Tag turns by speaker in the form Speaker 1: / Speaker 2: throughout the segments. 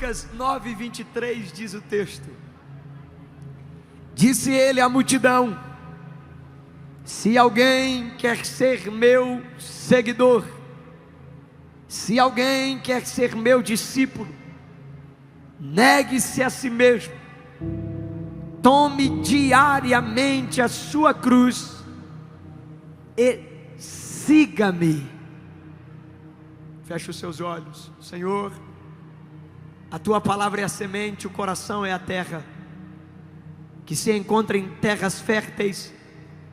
Speaker 1: Lucas 9:23 diz o texto: disse ele à multidão: se alguém quer ser meu seguidor, se alguém quer ser meu discípulo, negue-se a si mesmo, tome diariamente a sua cruz e siga-me. Feche os seus olhos. Senhor, a tua palavra é a semente, o coração é a terra, que se encontra em terras férteis,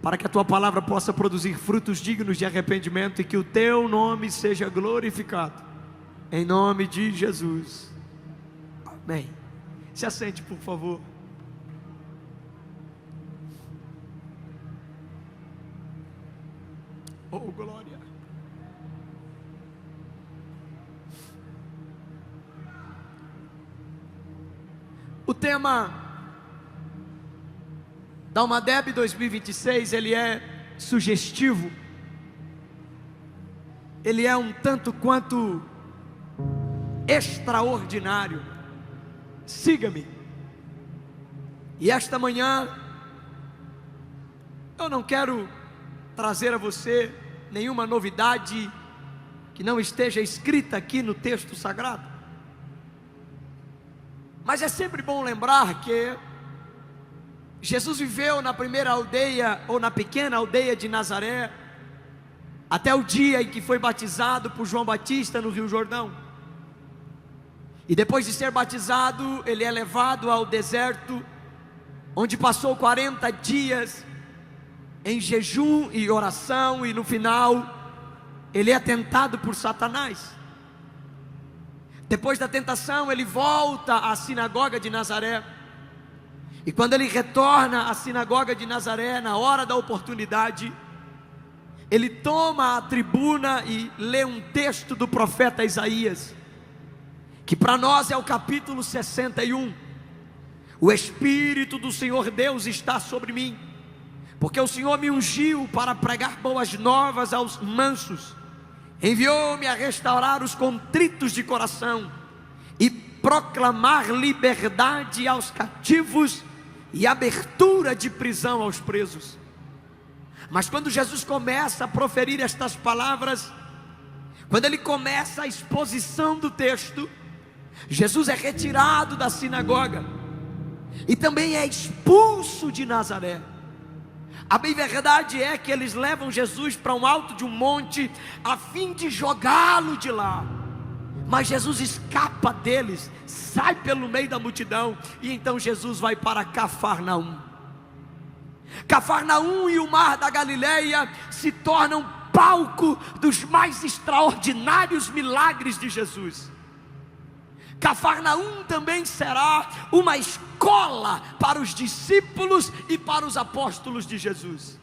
Speaker 1: para que a tua palavra possa produzir frutos dignos de arrependimento e que o teu nome seja glorificado, em nome de Jesus, amém. Se assente, por favor. Oh, glória. O tema da Almadeb 2026, ele é sugestivo, ele é um tanto quanto extraordinário. Siga-me. E esta manhã eu não quero trazer a você nenhuma novidade que não esteja escrita aqui no texto sagrado, mas é sempre bom lembrar que Jesus viveu na primeira aldeia, ou na pequena aldeia de Nazaré, até o dia em que foi batizado por João Batista no Rio Jordão. E depois de ser batizado, ele é levado ao deserto, onde passou 40 dias em jejum e oração, e no final ele é tentado por Satanás. Depois da tentação, ele volta à sinagoga de Nazaré, e quando ele retorna à sinagoga de Nazaré, na hora da oportunidade, ele toma a tribuna e lê um texto do profeta Isaías, que para nós é o capítulo 61. O Espírito do Senhor Deus está sobre mim, porque o Senhor me ungiu para pregar boas novas aos mansos, enviou-me a restaurar os contritos de coração, e proclamar liberdade aos cativos, e abertura de prisão aos presos. Mas quando Jesus começa a proferir estas palavras, quando ele começa a exposição do texto, Jesus é retirado da sinagoga, e também é expulso de Nazaré. A bem verdade é que eles levam Jesus para um alto de um monte, a fim de jogá-lo de lá. Mas Jesus escapa deles, sai pelo meio da multidão, e então Jesus vai para Cafarnaum. Cafarnaum e o mar da Galileia se tornam palco dos mais extraordinários milagres de Jesus. Cafarnaum também será uma escola para os discípulos e para os apóstolos de Jesus.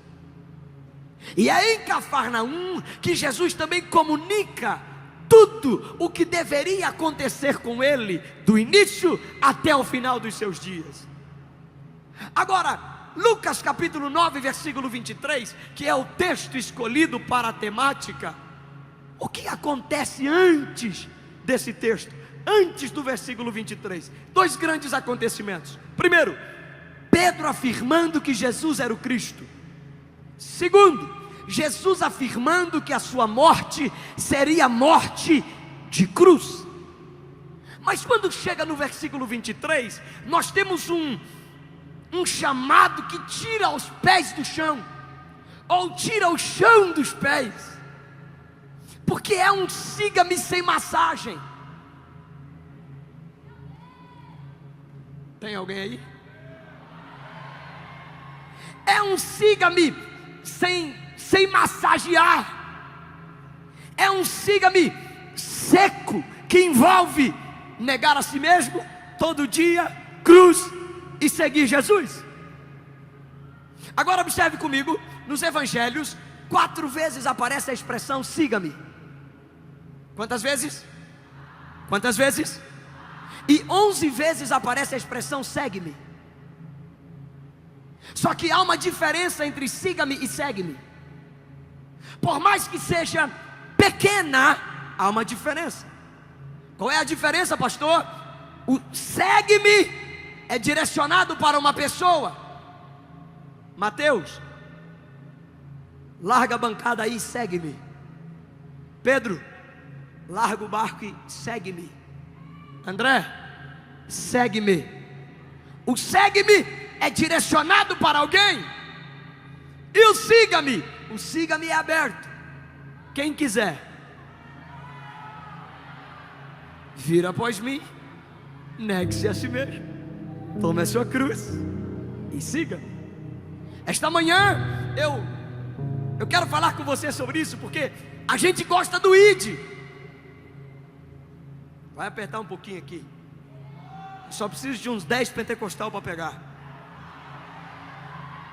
Speaker 1: E é em Cafarnaum que Jesus também comunica tudo o que deveria acontecer com ele, do início até o final dos seus dias. Agora, Lucas capítulo 9, versículo 23, que é o texto escolhido para a temática, o que acontece antes desse texto? Antes do versículo 23, dois grandes acontecimentos. Primeiro, Pedro afirmando que Jesus era o Cristo. Segundo, Jesus afirmando que a sua morte seria morte de cruz. Mas quando chega no versículo 23, nós temos um chamado que tira os pés do chão, ou tira o chão dos pés, porque é um siga-me sem massagem. Tem alguém aí? É um siga-me sem massagear. É um siga-me seco, que envolve negar a si mesmo todo dia, cruz, e seguir Jesus. Agora observe comigo, nos evangelhos 4 vezes aparece a expressão siga-me. Quantas vezes? Quantas vezes? E 11 vezes aparece a expressão segue-me. Só que há uma diferença entre siga-me e segue-me. Por mais que seja pequena, há uma diferença. Qual é a diferença, pastor? O segue-me é direcionado para uma pessoa. Mateus, larga a bancada aí e segue-me. Pedro, larga o barco e segue-me. André, segue-me. O segue-me é direcionado para alguém. E o siga-me é aberto. Quem quiser vir após mim, negue-se a si mesmo, tome a sua cruz e siga. Esta manhã eu quero falar com você sobre isso, porque a gente gosta do id. Vai apertar um pouquinho aqui. Eu só preciso de uns 10 pentecostal para pegar.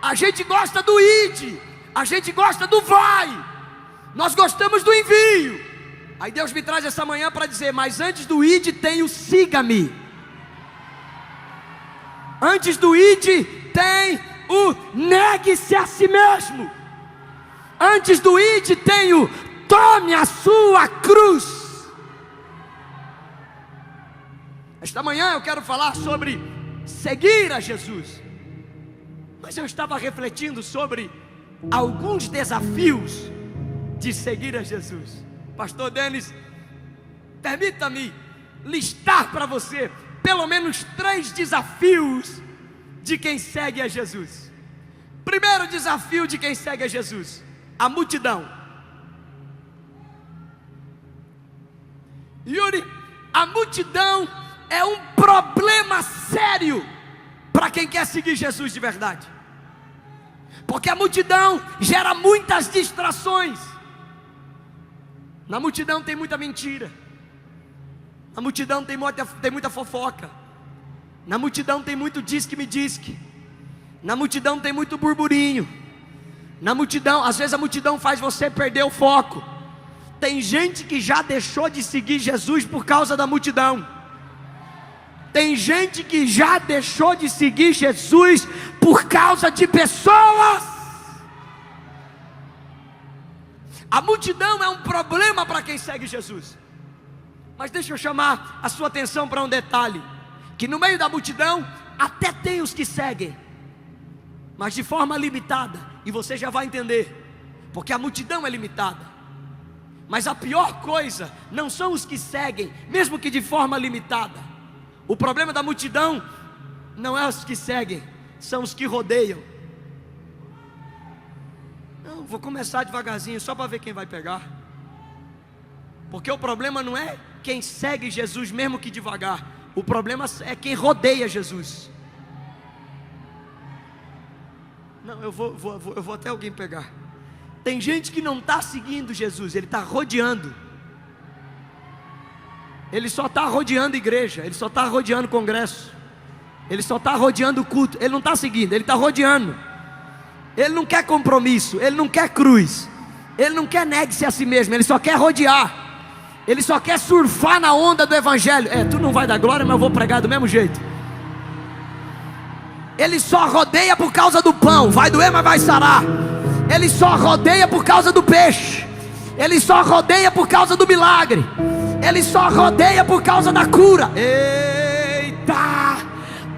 Speaker 1: A gente gosta do id, a gente gosta do vai, nós gostamos do envio. Aí Deus me traz essa manhã para dizer: mas antes do id tem o siga-me. Antes do id tem o negue-se a si mesmo. Antes do id tem o tome a sua cruz. Esta manhã eu quero falar sobre seguir a Jesus. Mas eu estava refletindo sobre alguns desafios de seguir a Jesus. Pastor Denis, permita-me listar para você pelo menos 3 desafios de quem segue a Jesus. Primeiro desafio de quem segue a Jesus: a multidão. Yuri, a multidão é um problema sério para quem quer seguir Jesus de verdade. Porque a multidão gera muitas distrações. Na multidão tem muita mentira. Na multidão tem muita fofoca. Na multidão tem muito diz-que-me-diz-que. Na multidão tem muito burburinho. Na multidão, às vezes a multidão faz você perder o foco. Tem gente que já deixou de seguir Jesus por causa da multidão. Tem gente que já deixou de seguir Jesus por causa de pessoas. A multidão é um problema para quem segue Jesus. Mas deixa eu chamar a sua atenção para um detalhe: que no meio da multidão até tem os que seguem, mas de forma limitada. E você já vai entender, porque a multidão é limitada. Mas a pior coisa não são os que seguem, mesmo que de forma limitada. O problema da multidão não é os que seguem, são os que rodeiam. Não, vou começar devagarzinho, só para ver quem vai pegar. Porque o problema não é quem segue Jesus, mesmo que devagar. O problema é quem rodeia Jesus. Não, eu vou até alguém pegar. Tem gente que não está seguindo Jesus, ele está rodeando. Ele só está rodeando igreja, ele só está rodeando congresso, ele só está rodeando culto. Ele não está seguindo, ele está rodeando. Ele não quer compromisso, ele não quer cruz, ele não quer negue-se a si mesmo, ele só quer rodear. Ele só quer surfar na onda do evangelho. Tu não vai dar glória, mas eu vou pregar do mesmo jeito. Ele só rodeia por causa do pão, vai doer, mas vai sarar. Ele só rodeia por causa do peixe. Ele só rodeia por causa do milagre. Ele só rodeia por causa da cura. Eita!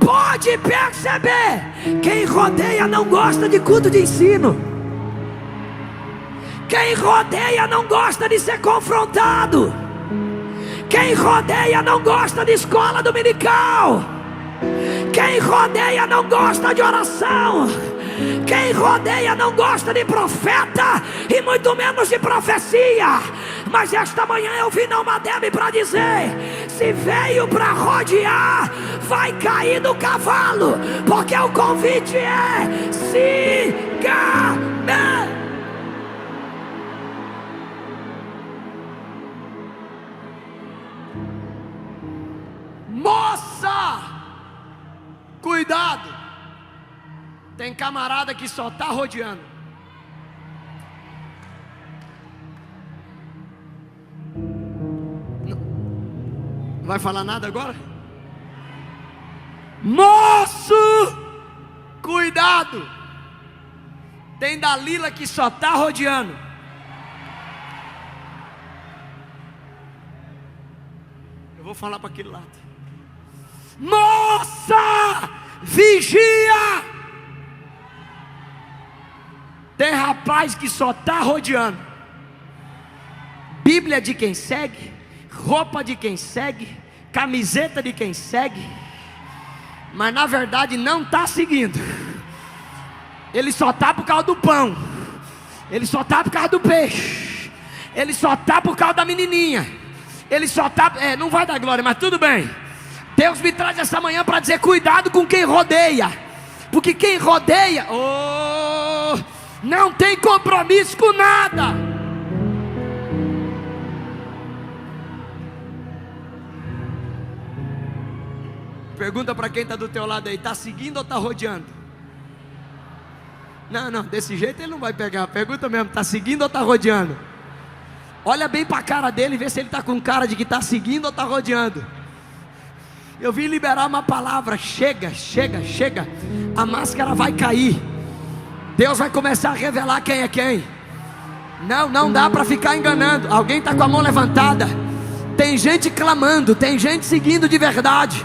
Speaker 1: Pode perceber, quem rodeia não gosta de culto de ensino. Quem rodeia não gosta de ser confrontado. Quem rodeia não gosta de escola dominical. Quem rodeia não gosta de oração. Quem rodeia não gosta de profeta e muito menos de profecia. Mas esta manhã eu vim na Almadeb para dizer: se veio para rodear, vai cair do cavalo, porque o convite é: siga-me. Moça, cuidado. Tem camarada que só está rodeando. Não vai falar nada agora? Moço, cuidado. Tem Dalila que só está rodeando. Eu vou falar para aquele lado. moça, vigia. Tem rapaz que só está rodeando. Bíblia de quem segue, roupa de quem segue, camiseta de quem segue, mas na verdade não está seguindo. Ele só está por causa do pão, ele só está por causa do peixe, ele só está por causa da menininha, ele só está, não vai dar glória, mas tudo bem. Deus me traz essa manhã para dizer: cuidado com quem rodeia, porque quem rodeia, não tem compromisso com nada. Pergunta para quem está do teu lado aí: está seguindo ou está rodeando? Não, desse jeito ele não vai pegar. Pergunta mesmo: está seguindo ou está rodeando? Olha bem para a cara dele e vê se ele está com cara de que está seguindo ou está rodeando. Eu vim liberar uma palavra: chega, chega, chega. A máscara vai cair. Deus vai começar a revelar quem é quem. Não dá para ficar enganando. Alguém está com a mão levantada. Tem gente clamando, tem gente seguindo de verdade,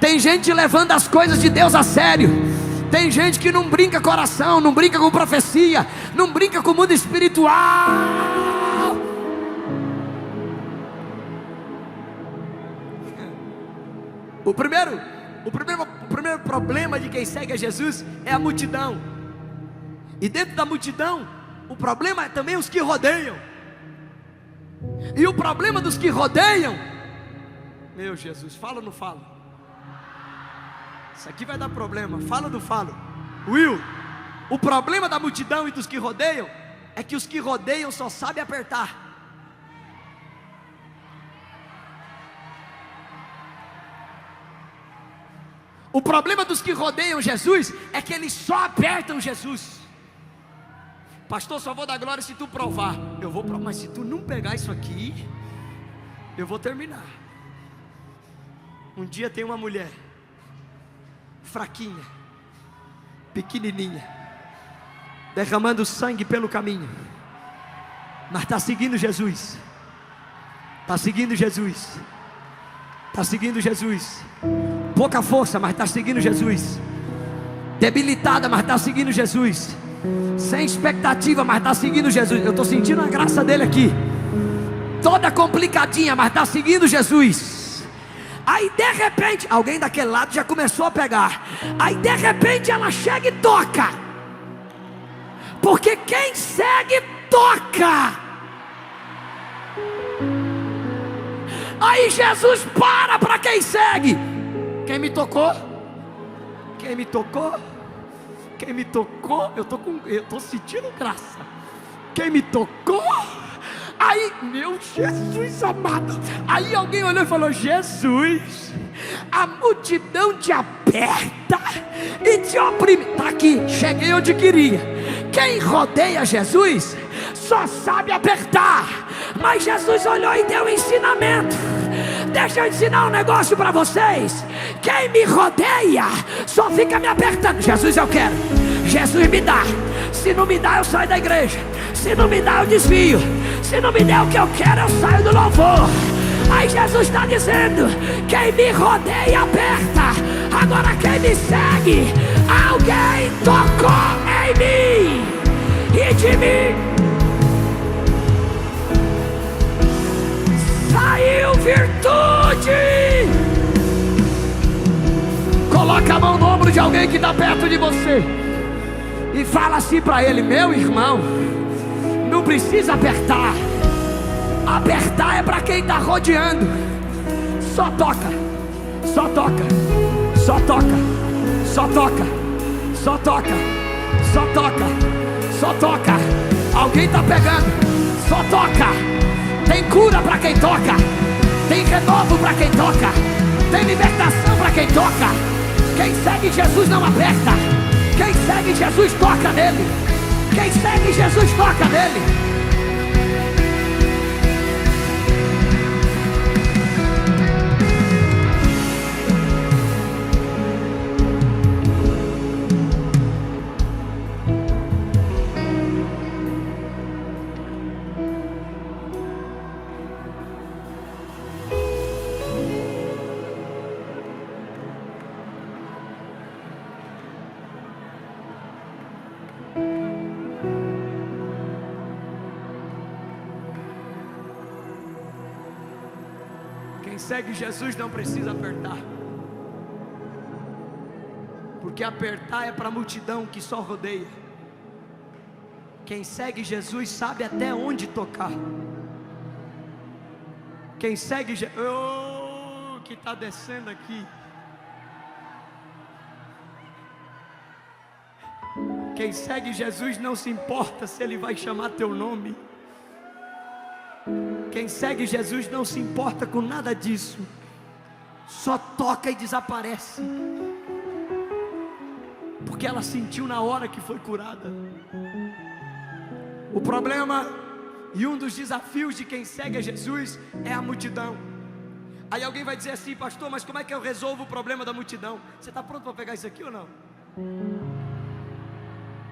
Speaker 1: tem gente levando as coisas de Deus a sério. Tem gente que não brinca com oração, não brinca com profecia, não brinca com o mundo espiritual. O primeiro problema de quem segue a Jesus é a multidão. E dentro da multidão, o problema é também os que rodeiam. E o problema dos que rodeiam, meu Jesus, fala ou não fala? Isso aqui vai dar problema, fala ou não fala? Will, o problema da multidão e dos que rodeiam é que os que rodeiam só sabem apertar. O problema dos que rodeiam Jesus é que eles só apertam Jesus. Pastor, só vou dar glória se tu provar. Eu vou provar, mas se tu não pegar isso aqui, eu vou terminar. Um dia tem uma mulher fraquinha, pequenininha, derramando sangue pelo caminho, mas está seguindo Jesus. Está seguindo Jesus. Está seguindo Jesus. Pouca força, mas está seguindo Jesus. Debilitada, mas está seguindo Jesus. Sem expectativa, mas está seguindo Jesus. Eu estou sentindo a graça dele aqui. Toda complicadinha, mas está seguindo Jesus. Aí de repente, alguém daquele lado já começou a pegar. Aí de repente ela chega e toca. Porque quem segue, toca. Aí Jesus para quem segue. Quem me tocou? Quem me tocou? Quem me tocou? Eu estou sentindo graça. Quem me tocou? Aí, meu Jesus amado. Aí alguém olhou e falou: Jesus, a multidão te aperta e te oprime. Está aqui, cheguei onde queria. Quem rodeia Jesus só sabe apertar. Mas Jesus olhou e deu um ensinamento. Deixa eu ensinar um negócio para vocês. Quem me rodeia só fica me apertando. Jesus, eu quero. Jesus, me dá. Se não me dá, eu saio da igreja. Se não me dá, eu desvio. Se não me der o que eu quero, eu saio do louvor. Aí Jesus está dizendo: quem me rodeia, aperta. Agora quem me segue, alguém tocou em mim. E de mim saiu virtude. Coloca a mão no ombro de alguém que está perto de você e fala assim para ele: meu irmão, não precisa apertar. Apertar é para quem está rodeando. Só toca, só toca, só toca, só toca, só toca, só toca, só toca. Alguém está pegando, só toca. Tem cura para quem toca, tem renovo para quem toca, tem libertação para quem toca. Quem segue Jesus não aperta. Quem segue Jesus toca nele. Quem segue Jesus toca nele. Quem segue Jesus não precisa apertar, porque apertar é para a multidão que só rodeia. Quem segue Jesus sabe até onde tocar. Quem segue Jesus, oh, que está descendo aqui. Quem segue Jesus não se importa se Ele vai chamar teu nome. Quem segue Jesus não se importa com nada disso. Só toca e desaparece, porque ela sentiu na hora que foi curada. O problema e um dos desafios de quem segue a Jesus é a multidão. Aí alguém vai dizer assim: pastor, mas como é que eu resolvo o problema da multidão? Você está pronto para pegar isso aqui ou não?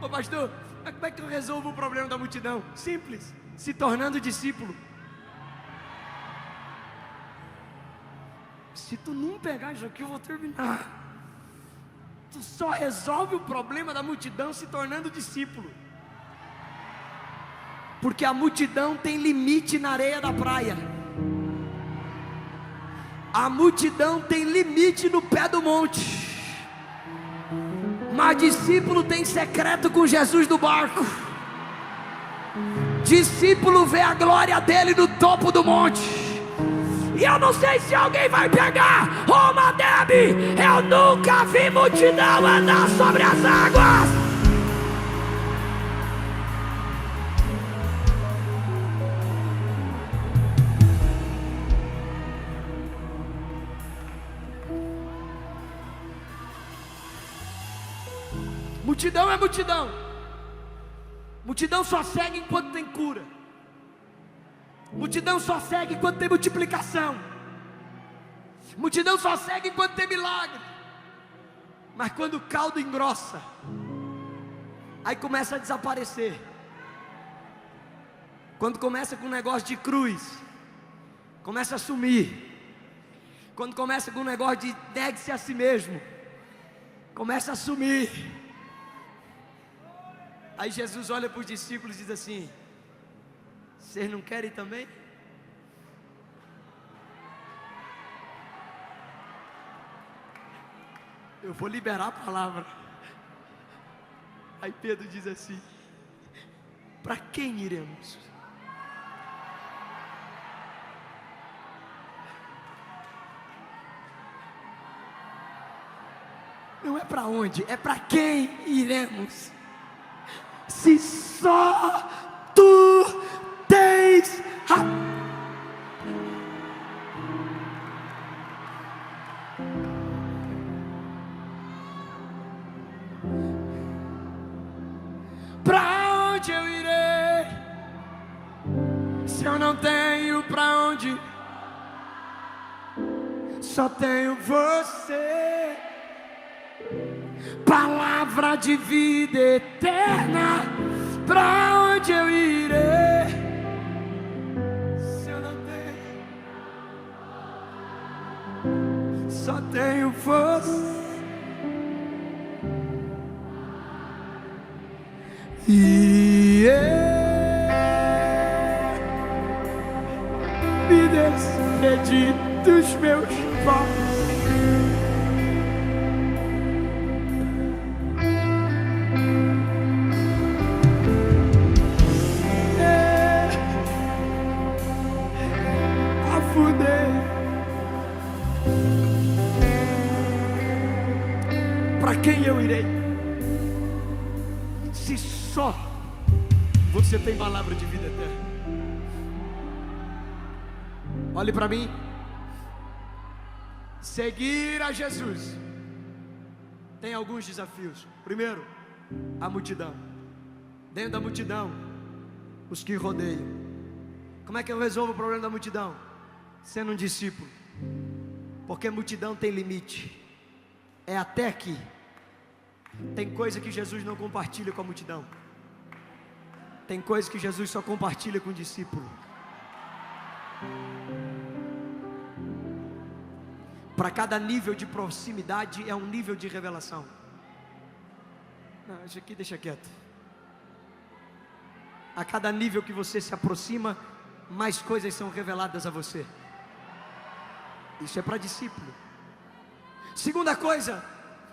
Speaker 1: Ô pastor, como é que eu resolvo o problema da multidão? Simples, se tornando discípulo. Se tu não pegar isso aqui, eu vou terminar. Tu só resolve o problema da multidão se tornando discípulo, porque a multidão tem limite na areia da praia. A multidão tem limite no pé do monte, mas discípulo tem secreto com Jesus no barco. Discípulo vê a glória dele no topo do monte. E eu não sei se alguém vai pegar uma Deb. Eu nunca vi multidão andar sobre as águas. Multidão é multidão. Multidão só segue enquanto tem cura. Multidão só segue enquanto tem multiplicação. Multidão só segue enquanto tem milagre. Mas quando o caldo engrossa, aí começa a desaparecer. Quando começa com um negócio de cruz, começa a sumir. Quando começa com um negócio de negue-se a si mesmo, começa a sumir. Aí Jesus olha para os discípulos e diz assim: vocês não querem também? Eu vou liberar a palavra. Aí Pedro diz assim: para quem iremos? Não é para onde, é para quem iremos. Se só tu tens para onde eu irei, se eu não tenho para onde, só tenho você. Palavra de vida eterna, pra onde eu irei, se eu não tenho, só tenho você. E eu me despedi dos meus pais. Para quem eu irei? Se só você tem palavra de vida eterna. Olhe para mim. Seguir a Jesus tem alguns desafios. Primeiro, a multidão. Dentro da multidão, os que rodeiam. Como é que eu resolvo o problema da multidão? Sendo um discípulo. Porque a multidão tem limite. É até aqui. Tem coisa que Jesus não compartilha com a multidão. Tem coisa que Jesus só compartilha com o discípulo. Para cada nível de proximidade é um nível de revelação. Não, isso aqui deixa quieto. A cada nível que você se aproxima, mais coisas são reveladas a você. Isso é para discípulo. Segunda coisa,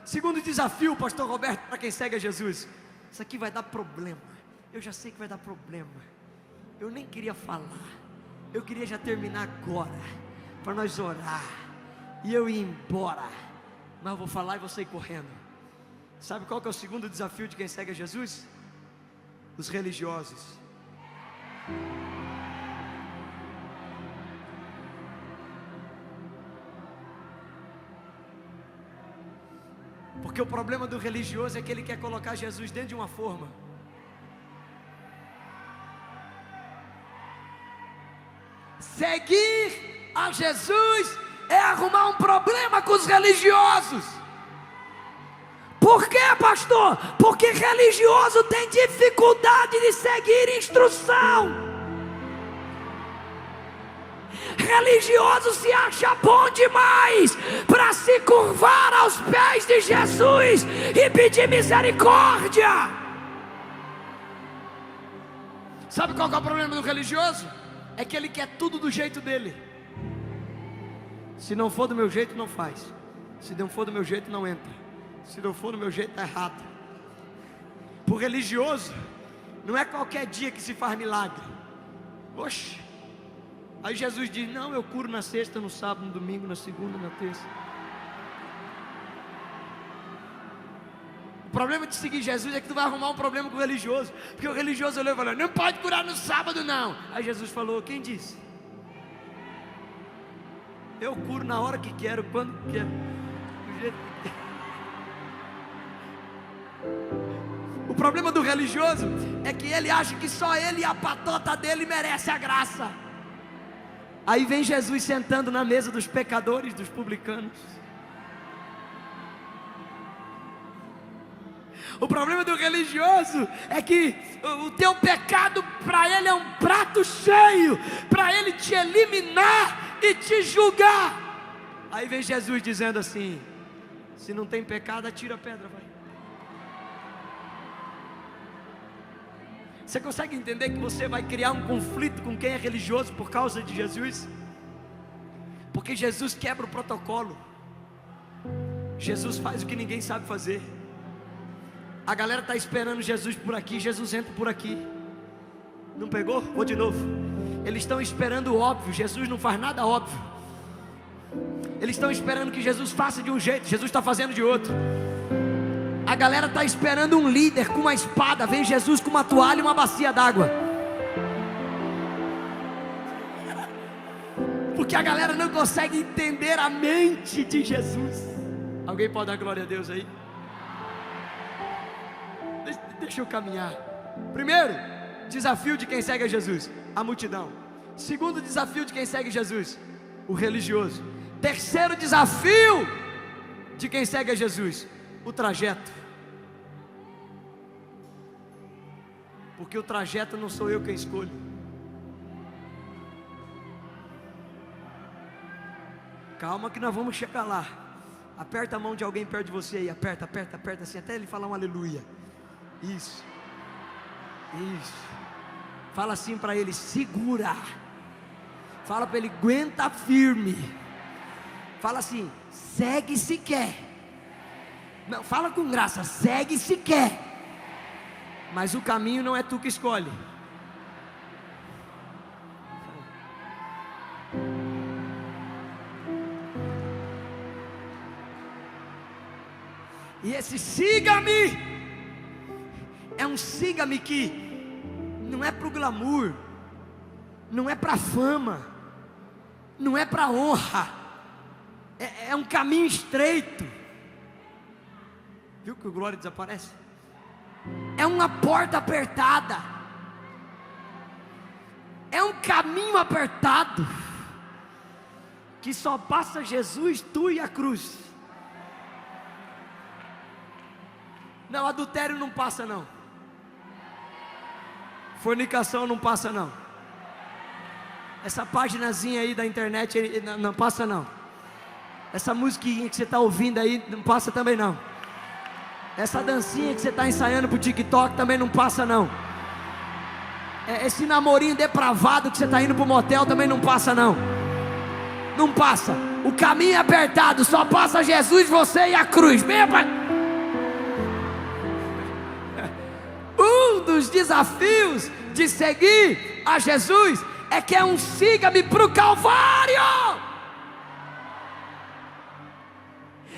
Speaker 1: segundo desafio, pastor Roberto, para quem segue a Jesus. Isso aqui vai dar problema. Eu já sei que vai dar problema. Eu nem queria falar. Eu queria já terminar agora, para nós orar e eu ir embora. Mas eu vou falar e vou sair correndo. Sabe qual que é o segundo desafio de quem segue a Jesus? Os religiosos. Porque o problema do religioso é que ele quer colocar Jesus dentro de uma forma. Seguir a Jesus é arrumar um problema com os religiosos. Por quê, pastor? Porque religioso tem dificuldade de seguir instrução. Religioso se acha bom demais para se curvar aos pés de Jesus e pedir misericórdia. Sabe qual que é o problema do religioso? É que ele quer tudo do jeito dele. Se não for do meu jeito, não faz. Se não for do meu jeito, não entra. Se não for do meu jeito, está errado. Por religioso, não é qualquer dia que se faz milagre. Oxe. Aí Jesus diz: não, eu curo na sexta, no sábado, no domingo, na segunda, na terça. O problema de seguir Jesus é que tu vai arrumar um problema com o religioso. Porque o religioso olhou e falou: não pode curar no sábado não. Aí Jesus falou: quem disse? Eu curo na hora que quero, quando quero, do jeito que quero. O problema do religioso é que ele acha que só ele e a patota dele merece a graça. Aí vem Jesus sentando na mesa dos pecadores, dos publicanos. O problema do religioso é que o teu pecado para ele é um prato cheio, para ele te eliminar e te julgar. Aí vem Jesus dizendo assim: se não tem pecado, atira a pedra, vai. Você consegue entender que você vai criar um conflito com quem é religioso por causa de Jesus? Porque Jesus quebra o protocolo. Jesus faz o que ninguém sabe fazer. A galera está esperando Jesus por aqui, Jesus entra por aqui. Não pegou? Vou de novo. Eles estão esperando o óbvio, Jesus não faz nada óbvio. Eles estão esperando que Jesus faça de um jeito, Jesus está fazendo de outro. A galera está esperando um líder com uma espada, vem Jesus com uma toalha e uma bacia d'água. Porque a galera não consegue entender a mente de Jesus. Alguém pode dar glória a Deus aí? Deixa eu caminhar. Primeiro, desafio de quem segue a Jesus: a multidão. Segundo desafio de quem segue Jesus: o religioso. Terceiro desafio de quem segue a Jesus: o trajeto. Porque o trajeto não sou eu quem escolho. Calma que nós vamos chegar lá. Aperta a mão de alguém perto de você aí. Aperta, aperta, aperta assim, até ele falar um aleluia. Isso. Isso. Fala assim para ele: segura. Fala para ele: aguenta firme. Fala assim: segue se quer. Não, fala com graça: segue se quer. Mas o caminho não é tu que escolhe. E esse siga-me é um siga-me que não é para o glamour, não é para a fama, não é para a honra, é um caminho estreito. Viu que o glória desaparece? É uma porta apertada, é um caminho apertado, que só passa Jesus, tu e a cruz. Não, adultério não passa não. Fornicação não passa não. Essa paginazinha aí da internet não passa não. Essa musiquinha que você está ouvindo aí não passa também não. Essa dancinha que você está ensaiando pro TikTok também não passa não. Esse namorinho depravado que você está indo pro motel também não passa não. Não passa. O caminho é apertado, só passa Jesus, você e a cruz. Venha para... Um dos desafios de seguir a Jesus é que é um siga-me para o Calvário.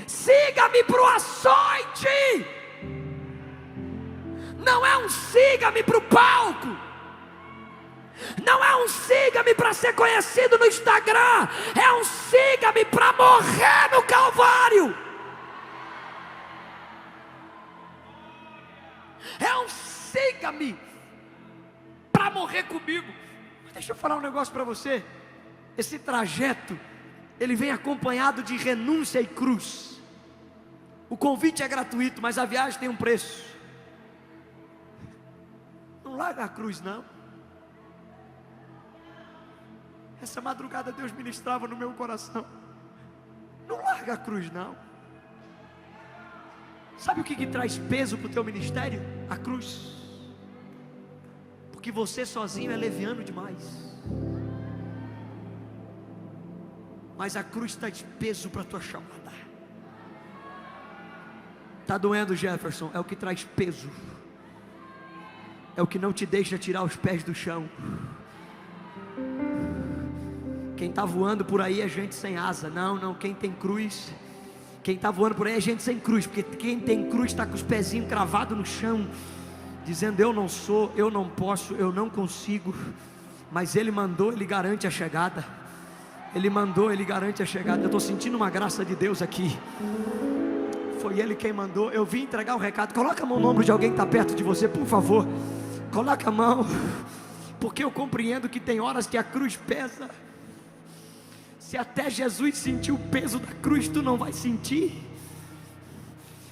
Speaker 1: Siga-me para o açoite. Não é um siga-me para o palco. Não é um siga-me para ser conhecido no Instagram. É um siga-me para morrer no Calvário. É um siga-me para morrer comigo. Deixa eu falar um negócio para você. Esse trajeto, ele vem acompanhado de renúncia e cruz. O convite é gratuito, mas a viagem tem um preço. Não larga a cruz não. Essa madrugada Deus ministrava no meu coração. Não larga a cruz não. Sabe o que traz peso para o teu ministério? A cruz. Porque você sozinho é leviano demais. Mas a cruz traz peso para a tua chamada. Está doendo, Jefferson? É o que traz peso. É o que não te deixa tirar os pés do chão. Quem está voando por aí é gente sem asa. Não, quem tem cruz. Quem está voando por aí é gente sem cruz. Porque quem tem cruz está com os pezinhos cravados no chão, dizendo: eu não sou, eu não posso, eu não consigo. Mas Ele mandou, Ele garante a chegada. Ele mandou, Ele garante a chegada. Eu estou sentindo uma graça de Deus aqui. Foi Ele quem mandou. Eu vim entregar um recado. Coloca a mão no ombro de alguém que está perto de você, por favor. Coloca a mão. Porque eu compreendo que tem horas que a cruz pesa. Se até Jesus sentiu o peso da cruz, tu não vai sentir.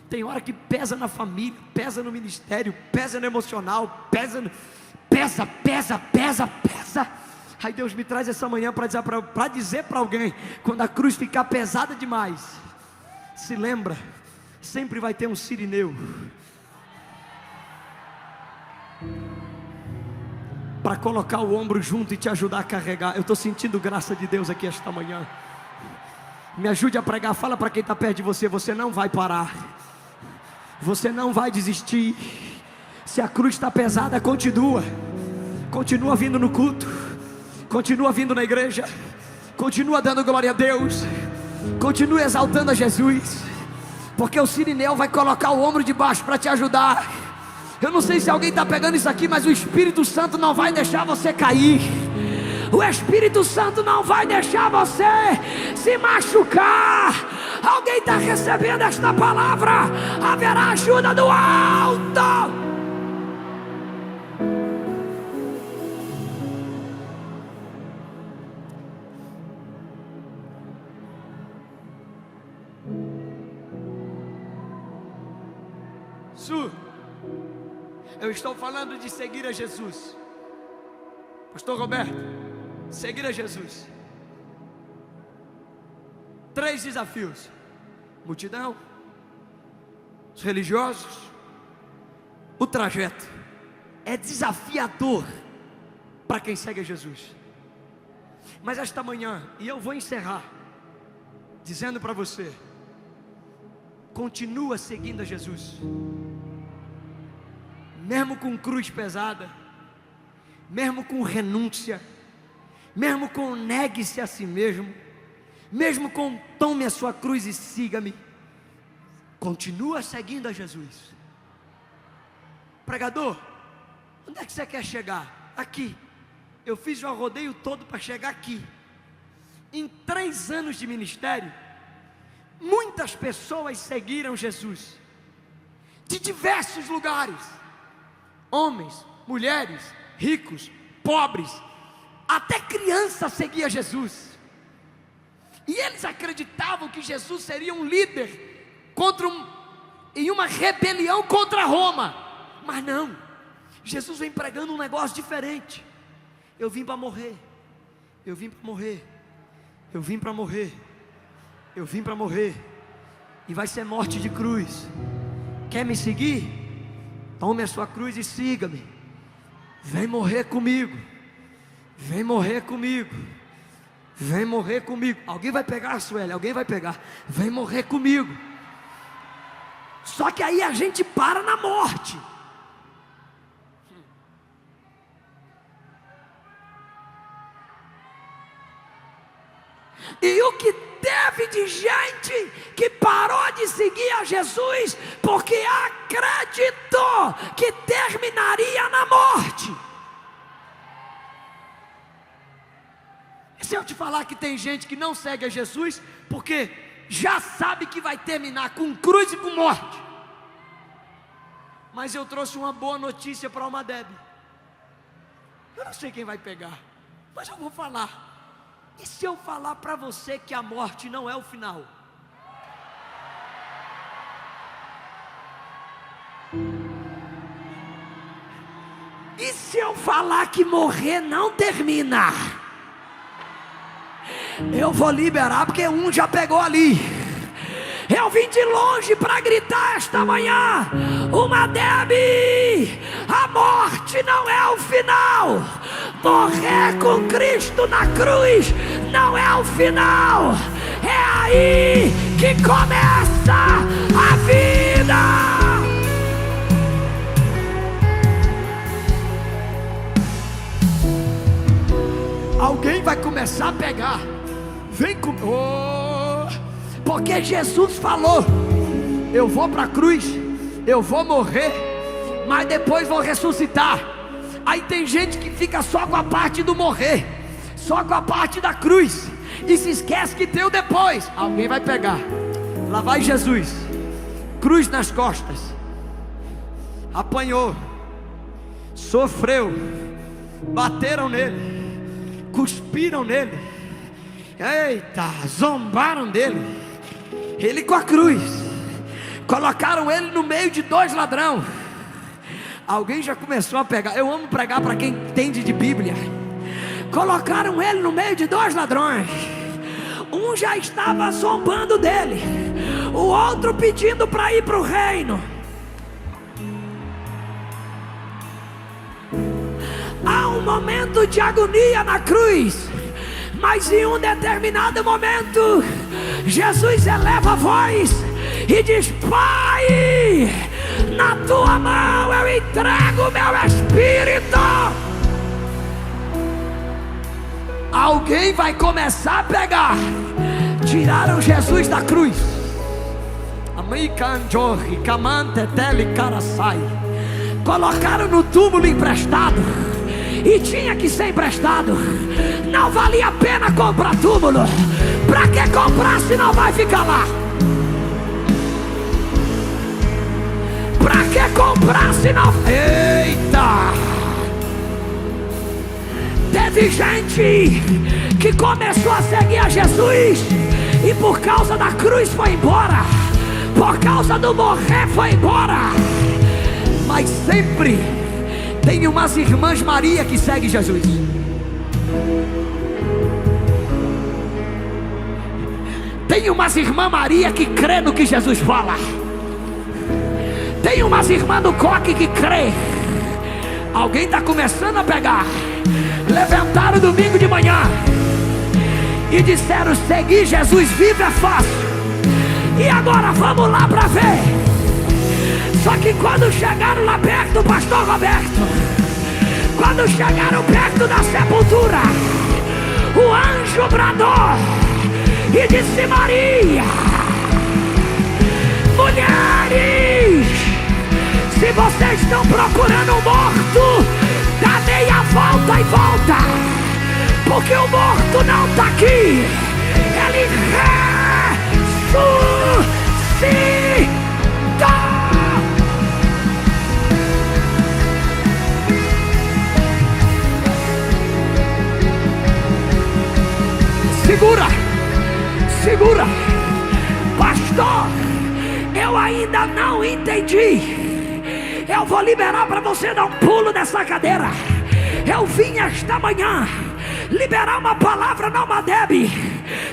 Speaker 1: Tem hora que pesa na família, pesa no ministério, pesa no emocional, pesa. Aí Deus me traz essa manhã para dizer para alguém: quando a cruz ficar pesada demais, se lembra, sempre vai ter um sirineu para colocar o ombro junto e te ajudar a carregar. Eu estou sentindo graça de Deus aqui esta manhã. Me ajude a pregar. Fala para quem está perto de você: você não vai parar, você não vai desistir. Se a cruz está pesada, continua vindo no culto, continua vindo na igreja, continua dando glória a Deus, continua exaltando a Jesus, porque o sirineu vai colocar o ombro de baixo para te ajudar. Eu não sei se alguém está pegando isso aqui, mas o Espírito Santo não vai deixar você cair. O Espírito Santo não vai deixar você se machucar. Alguém está recebendo esta palavra? Haverá ajuda do alto. Eu estou falando de seguir a Jesus. Pastor Roberto, seguir a Jesus. 3 desafios: multidão, os religiosos, o trajeto. É desafiador para quem segue a Jesus. Mas esta manhã, e eu vou encerrar dizendo para você: continua seguindo a Jesus. Mesmo com cruz pesada, mesmo com renúncia, mesmo com negue-se a si mesmo, mesmo com tome a sua cruz e siga-me, continua seguindo a Jesus. Pregador, onde é que você quer chegar? Aqui. Eu fiz o rodeio todo para chegar aqui. Em 3 anos de ministério, muitas pessoas seguiram Jesus, de diversos lugares. Homens, mulheres, ricos, pobres, até criança seguia Jesus. E eles acreditavam que Jesus seria um líder em uma rebelião contra Roma. Mas não, Jesus vem pregando um negócio diferente. Eu vim para morrer, eu vim para morrer, eu vim para morrer, eu vim para morrer, e vai ser morte de cruz. Quer me seguir? Tome a sua cruz e siga-me. Vem morrer comigo, vem morrer comigo, vem morrer comigo. Alguém vai pegar, Sueli, alguém vai pegar. Vem morrer comigo. Só que aí a gente para na morte. E o que teve de gente que parou de seguir a Jesus porque acreditou que terminaria na morte. E se eu te falar que tem gente que não segue a Jesus porque já sabe que vai terminar com cruz e com morte? Mas eu trouxe uma boa notícia para uma Deb. Eu não sei quem vai pegar, mas eu vou falar. E se eu falar para você que a morte não é o final? E se eu falar que morrer não termina? Eu vou liberar porque um já pegou ali. Eu vim de longe para gritar esta manhã: uma Deb, a morte não é o final. Morrer com Cristo na cruz não é o final. É aí que começa a vida. Alguém vai começar a pegar. Vem comigo. Porque Jesus falou: eu vou para a cruz, eu vou morrer, mas depois vou ressuscitar. Aí tem gente que fica só com a parte do morrer, só com a parte da cruz, e se esquece que tem o depois. Alguém vai pegar. Lá vai Jesus, cruz nas costas, apanhou, sofreu, bateram nele, cuspiram nele, eita, zombaram dele. Ele com a cruz, colocaram ele no meio de dois ladrões. Alguém já começou a pegar. Eu amo pregar para quem entende de Bíblia. Colocaram ele no meio de dois ladrões. Um já estava zombando dele, o outro pedindo para ir para o reino. Há um momento de agonia na cruz, mas em um determinado momento, Jesus eleva a voz e diz: Pai, na tua mão eu entrego o meu espírito. Alguém vai começar a pegar. Tiraram Jesus da cruz. Colocaram no túmulo emprestado. E tinha que ser emprestado. Não valia a pena comprar túmulo. Pra que comprar se não vai ficar lá? Pra que comprar se não... Eita! Teve gente que começou a seguir a Jesus e por causa da cruz foi embora, por causa do morrer foi embora. Mas sempre tem umas irmãs Maria que seguem Jesus. Tem umas irmãs Maria que crê no que Jesus fala. Tem umas irmãs do coque que crê. Alguém está começando a pegar. Levantaram domingo de manhã e disseram: seguir Jesus vivo é fácil. E agora vamos lá para ver. Só que quando chegaram lá perto do pastor Roberto, quando chegaram perto da sepultura, o anjo bradou e disse: Maria, mulheres, se vocês estão procurando um morto, dá meia volta e volta, porque o morto não está aqui. Ele ressuscitou. Segura, segura, pastor, eu ainda não entendi. Eu vou liberar para você dar um pulo nessa cadeira. Eu vim esta manhã liberar uma palavra na Madeb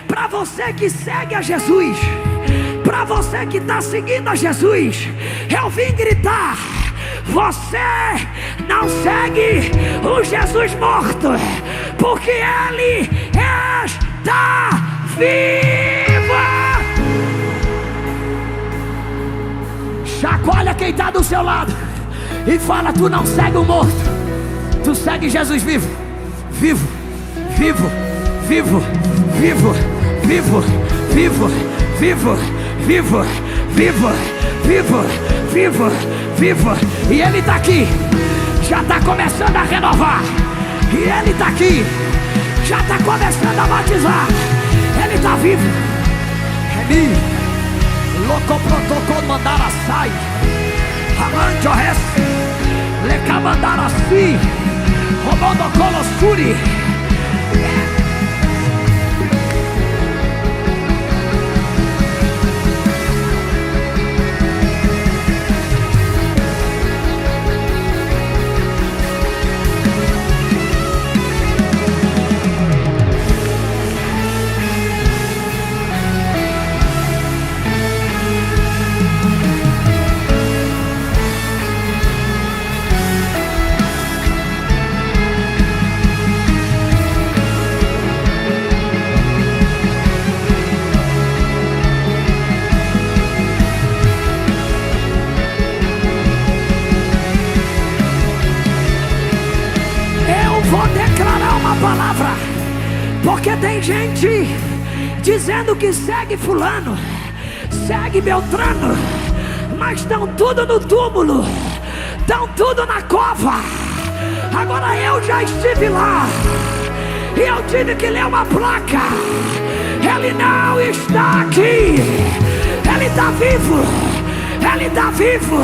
Speaker 1: para você que segue a Jesus, para você que está seguindo a Jesus. Eu vim gritar: você não segue o Jesus morto, porque Ele está vivo. Chacoalha quem está do seu lado e fala: tu não segue o morto, tu segue Jesus vivo. Vivo, vivo, vivo, vivo, vivo, vivo, vivo, vivo, vivo, vivo, vivo, vivo. E Ele está aqui, já está começando a renovar. E Ele está aqui, já está começando a batizar. Ele está vivo. Remi, louco protocolo mandar a sai. Amandio res, leca mandar assim. Romondo colossuri. Palavra, porque tem gente dizendo que segue fulano, segue Beltrano, mas estão tudo no túmulo, estão tudo na cova. Agora eu já estive lá e eu tive que ler uma placa. Ele não está aqui, ele está vivo, ele está vivo,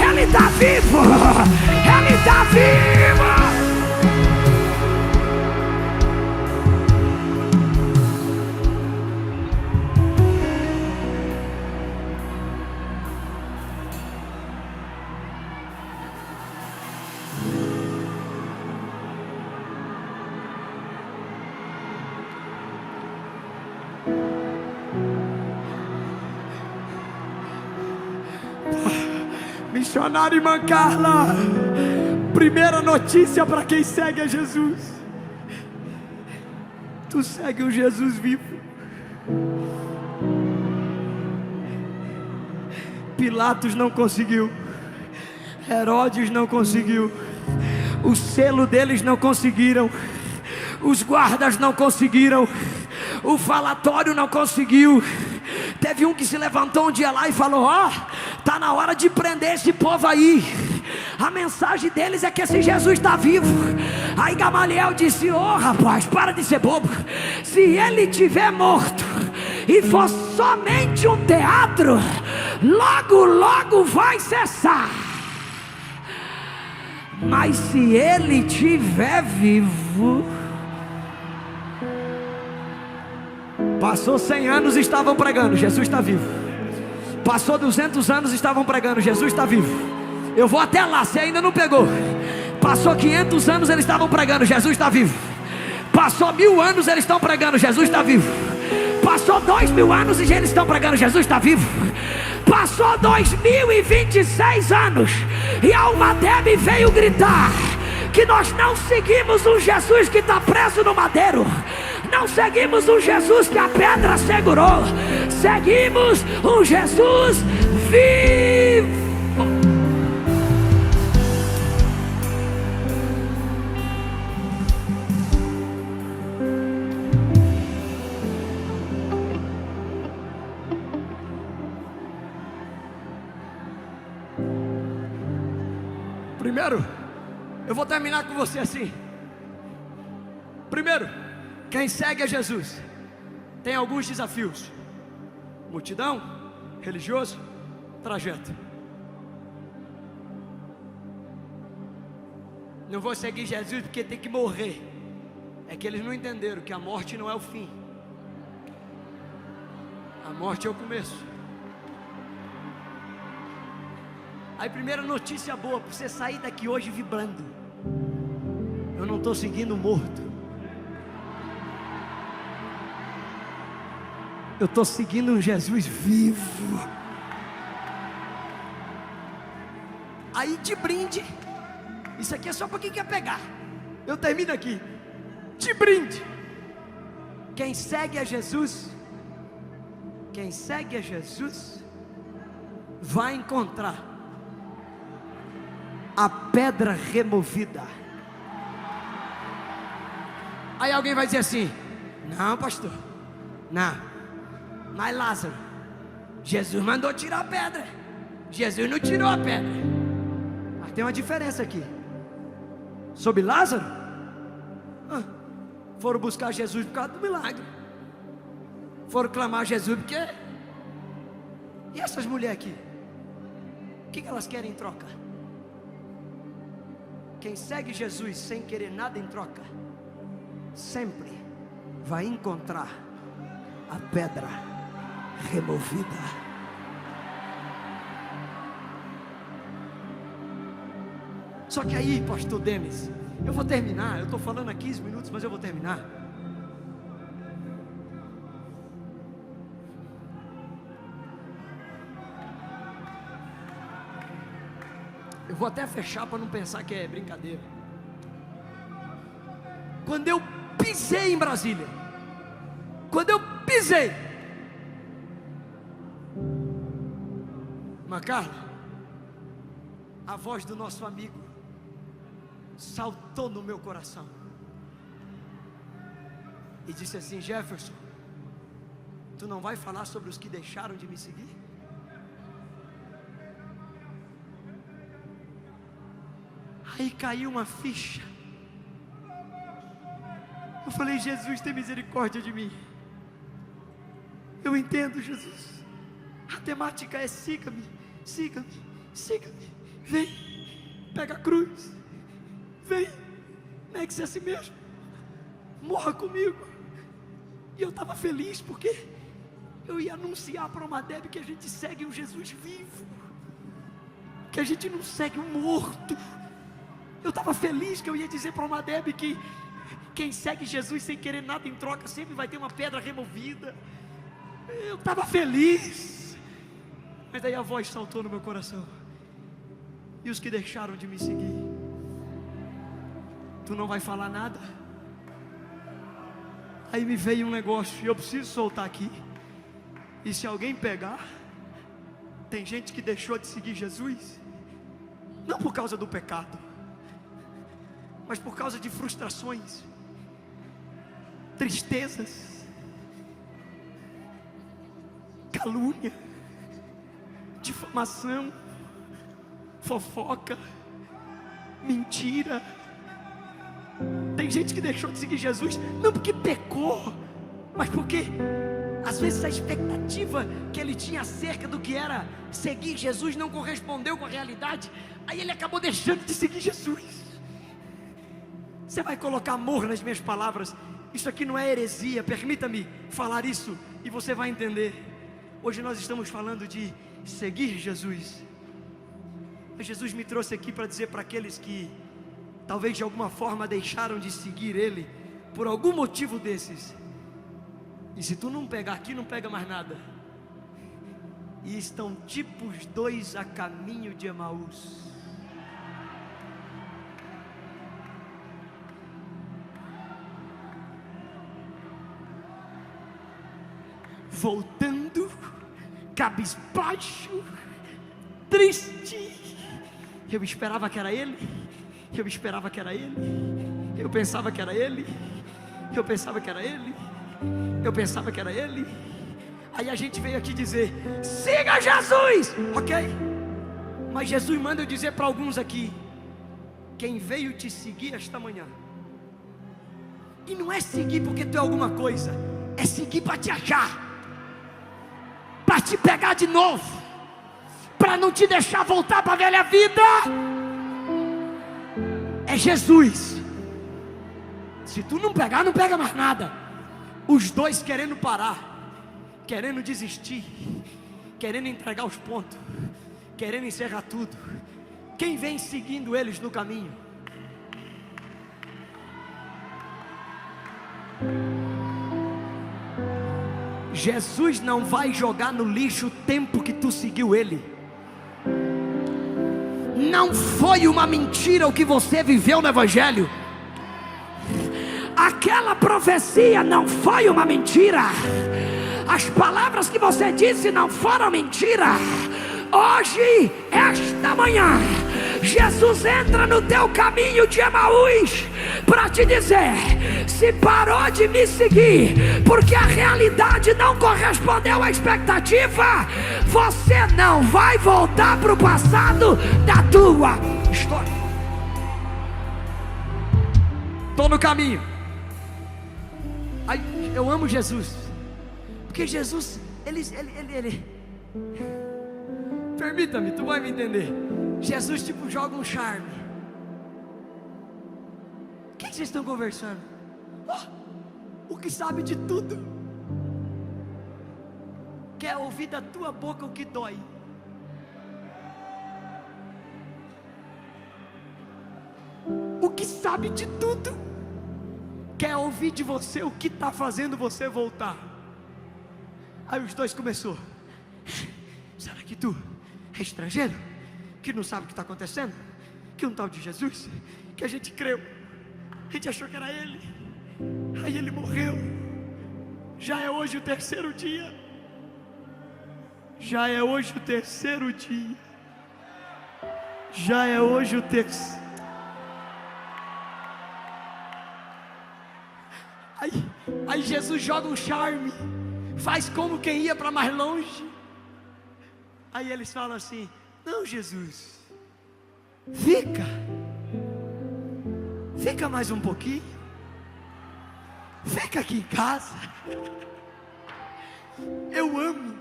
Speaker 1: ele está vivo, ele está vivo. Missionário irmã Carla, primeira notícia para quem segue a Jesus: tu segue um Jesus vivo. Pilatos não conseguiu, Herodes não conseguiu, o selo deles não conseguiram, os guardas não conseguiram, o falatório não conseguiu. Teve um que se levantou um dia lá e falou: ó, tá na hora de prender esse povo aí. A mensagem deles é que esse Jesus está vivo. Aí Gamaliel disse: ô rapaz, para de ser bobo. Se ele tiver morto e for somente um teatro, logo, logo vai cessar. Mas se ele tiver vivo... Passou 100 anos e estavam pregando: Jesus está vivo. Passou 200 anos e estavam pregando: Jesus está vivo. Eu vou até lá, você ainda não pegou. Passou 500 anos, eles estavam pregando: Jesus está vivo. Passou 1000 anos, eles estão pregando: Jesus está vivo. Passou 2000 anos e eles estão pregando: Jesus está vivo. Passou 2026 anos e a alma dele veio gritar que nós não seguimos um Jesus que está preso no madeiro, não seguimos um Jesus que a pedra segurou, seguimos um Jesus vivo. Primeiro, eu vou terminar com você assim. Primeiro, quem segue a Jesus tem alguns desafios: multidão, religioso, trajeto. Não vou seguir Jesus porque tem que morrer. É que eles não entenderam que a morte não é o fim, a morte é o começo. Aí, primeira notícia boa para você sair daqui hoje vibrando: eu não estou seguindo o morto, eu estou seguindo um Jesus vivo. Aí de brinde, isso aqui é só para quem quer pegar. Eu termino aqui. de brinde. Quem segue a Jesus, vai encontrar a pedra removida. Aí alguém vai dizer assim: não, pastor, não, mas Lázaro, Jesus mandou tirar a pedra, Jesus não tirou a pedra. Mas tem uma diferença aqui. Sobre Lázaro, foram buscar Jesus por causa do milagre, foram clamar a Jesus porque... E essas mulheres aqui, o que elas querem em troca? Quem segue Jesus sem querer nada em troca, sempre vai encontrar a pedra removida. Só que aí, pastor Denis, eu vou terminar. Eu estou falando há 15 minutos, mas eu vou terminar. Eu vou até fechar para não pensar que é brincadeira. Quando eu pisei em Brasília, Carla, a voz do nosso amigo saltou no meu coração e disse assim: Jefferson, tu não vai falar sobre os que deixaram de me seguir? Aí caiu uma ficha. Eu falei: Jesus, tem misericórdia de mim. Eu entendo, Jesus. A temática é: siga-me, siga-me, siga-me. Vem, pega a cruz. Vem, negue-se a si mesmo, morra comigo. E eu estava feliz porque eu ia anunciar para uma Deb que a gente segue um Jesus vivo, que a gente não segue um morto. Eu estava feliz que eu ia dizer para uma Deb que quem segue Jesus sem querer nada em troca sempre vai ter uma pedra removida. Eu estava feliz. Mas daí a voz saltou no meu coração: e os que deixaram de me seguir? Tu não vai falar nada? Aí me veio um negócio e eu preciso soltar aqui. E se alguém pegar, tem gente que deixou de seguir Jesus, não por causa do pecado, mas por causa de frustrações, tristezas, calúnia, difamação, fofoca, mentira. Tem gente que deixou de seguir Jesus, não porque pecou, mas porque às vezes a expectativa que ele tinha acerca do que era seguir Jesus não correspondeu com a realidade. Aí ele acabou deixando de seguir Jesus. Você vai colocar amor nas minhas palavras. Isso aqui não é heresia, permita-me falar isso e você vai entender. Hoje nós estamos falando de seguir Jesus. Mas Jesus me trouxe aqui para dizer para aqueles que talvez de alguma forma deixaram de seguir Ele, por algum motivo desses. E se tu não pegar aqui, não pega mais nada. E estão tipo os dois a caminho de Emaús. Voltando, cabisbaixo, triste. Eu esperava que era ele. Eu esperava que era ele. Eu pensava que era ele. Eu pensava que era ele. Eu pensava que era ele. Aí a gente veio aqui dizer: siga Jesus, ok? Mas Jesus manda eu dizer para alguns aqui: quem veio te seguir esta manhã, e não é seguir porque tu é alguma coisa, é seguir para te achar, para te pegar de novo, para não te deixar voltar para a velha vida. É Jesus. Se tu não pegar, não pega mais nada. Os dois querendo parar, querendo desistir, querendo entregar os pontos, querendo encerrar tudo. Quem vem seguindo eles no caminho? Jesus não vai jogar no lixo o tempo que tu seguiu Ele. Não foi uma mentira o que você viveu no Evangelho. Aquela
Speaker 2: profecia não foi uma mentira. As palavras que você disse não foram mentira. Hoje, esta manhã, Jesus entra no teu caminho de Emaús para te dizer: se parou de me seguir porque a realidade não correspondeu à expectativa, você não vai voltar para o passado da tua história.
Speaker 1: Estou no caminho. Ai, eu amo Jesus, porque Jesus, ele permita-me, tu vai me entender. Jesus tipo joga um charme. O que vocês estão conversando? O que sabe de tudo quer ouvir da tua boca o que dói. O que sabe de tudo quer ouvir de você o que está fazendo você voltar. Aí os dois começou: será que tu é estrangeiro, que não sabe o que está acontecendo? Que um tal de Jesus, que a gente creu, a gente achou que era ele, aí ele morreu. Já é hoje o terceiro dia. Já é hoje o terceiro dia. Já é hoje o terceiro. Aí Jesus joga um charme, faz como quem ia para mais longe. Aí eles falam assim: não, Jesus, fica mais um pouquinho, fica aqui em casa. Eu amo,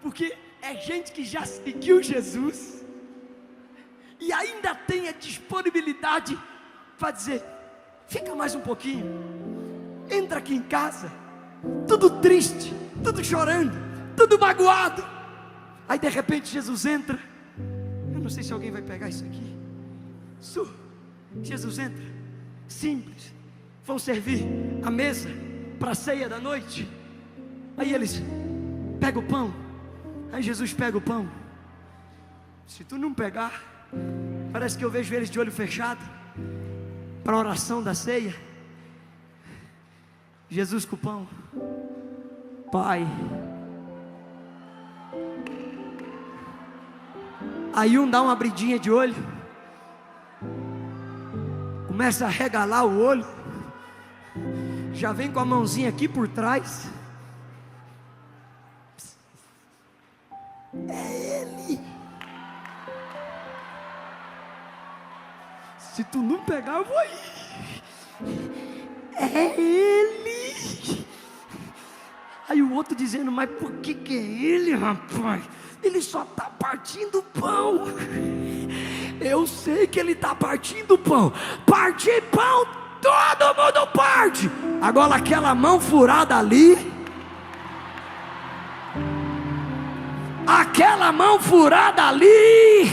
Speaker 1: porque é gente que já seguiu Jesus e ainda tem a disponibilidade para dizer: fica mais um pouquinho, entra aqui em casa, tudo triste, tudo chorando, tudo magoado. Aí de repente Jesus entra. Eu não sei se alguém vai pegar isso aqui. Jesus entra, simples. Vão servir a mesa para a ceia da noite. Aí eles pegam o pão. Aí Jesus pega o pão. Se tu não pegar, parece que eu vejo eles de olho fechado para a oração da ceia. Jesus com o pão: Pai. Aí um dá uma abridinha de olho, começa a regalar o olho, já vem com a mãozinha aqui por trás. É ele. Se tu não pegar, eu vou ir. É ele. Aí o outro dizendo: mas por que é ele, rapaz? Ele só está partindo o pão. Eu sei que ele está partindo o pão. Partir pão, todo mundo parte. Agora aquela mão furada ali, aquela mão furada ali,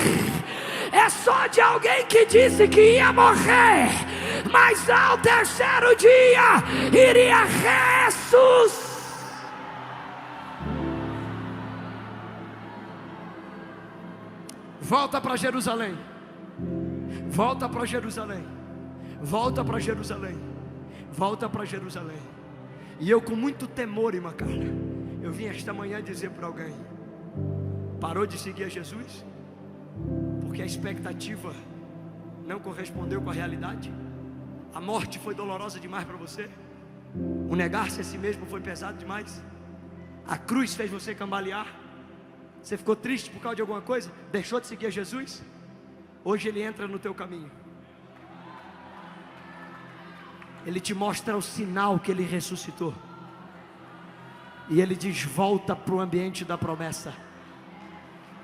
Speaker 1: é só de alguém que disse que ia morrer, mas ao terceiro dia iria ressuscitar. Volta para Jerusalém. Volta para Jerusalém. Volta para Jerusalém. Volta para Jerusalém. E eu, com muito temor, irmã Carla, eu vim esta manhã dizer para alguém: parou de seguir a Jesus porque a expectativa não correspondeu com a realidade? A morte foi dolorosa demais para você? O negar-se a si mesmo foi pesado demais? A cruz fez você cambalear? Você ficou triste por causa de alguma coisa? Deixou de seguir a Jesus? Hoje Ele entra no teu caminho. Ele te mostra o sinal que Ele ressuscitou. E Ele diz: volta para o ambiente da promessa.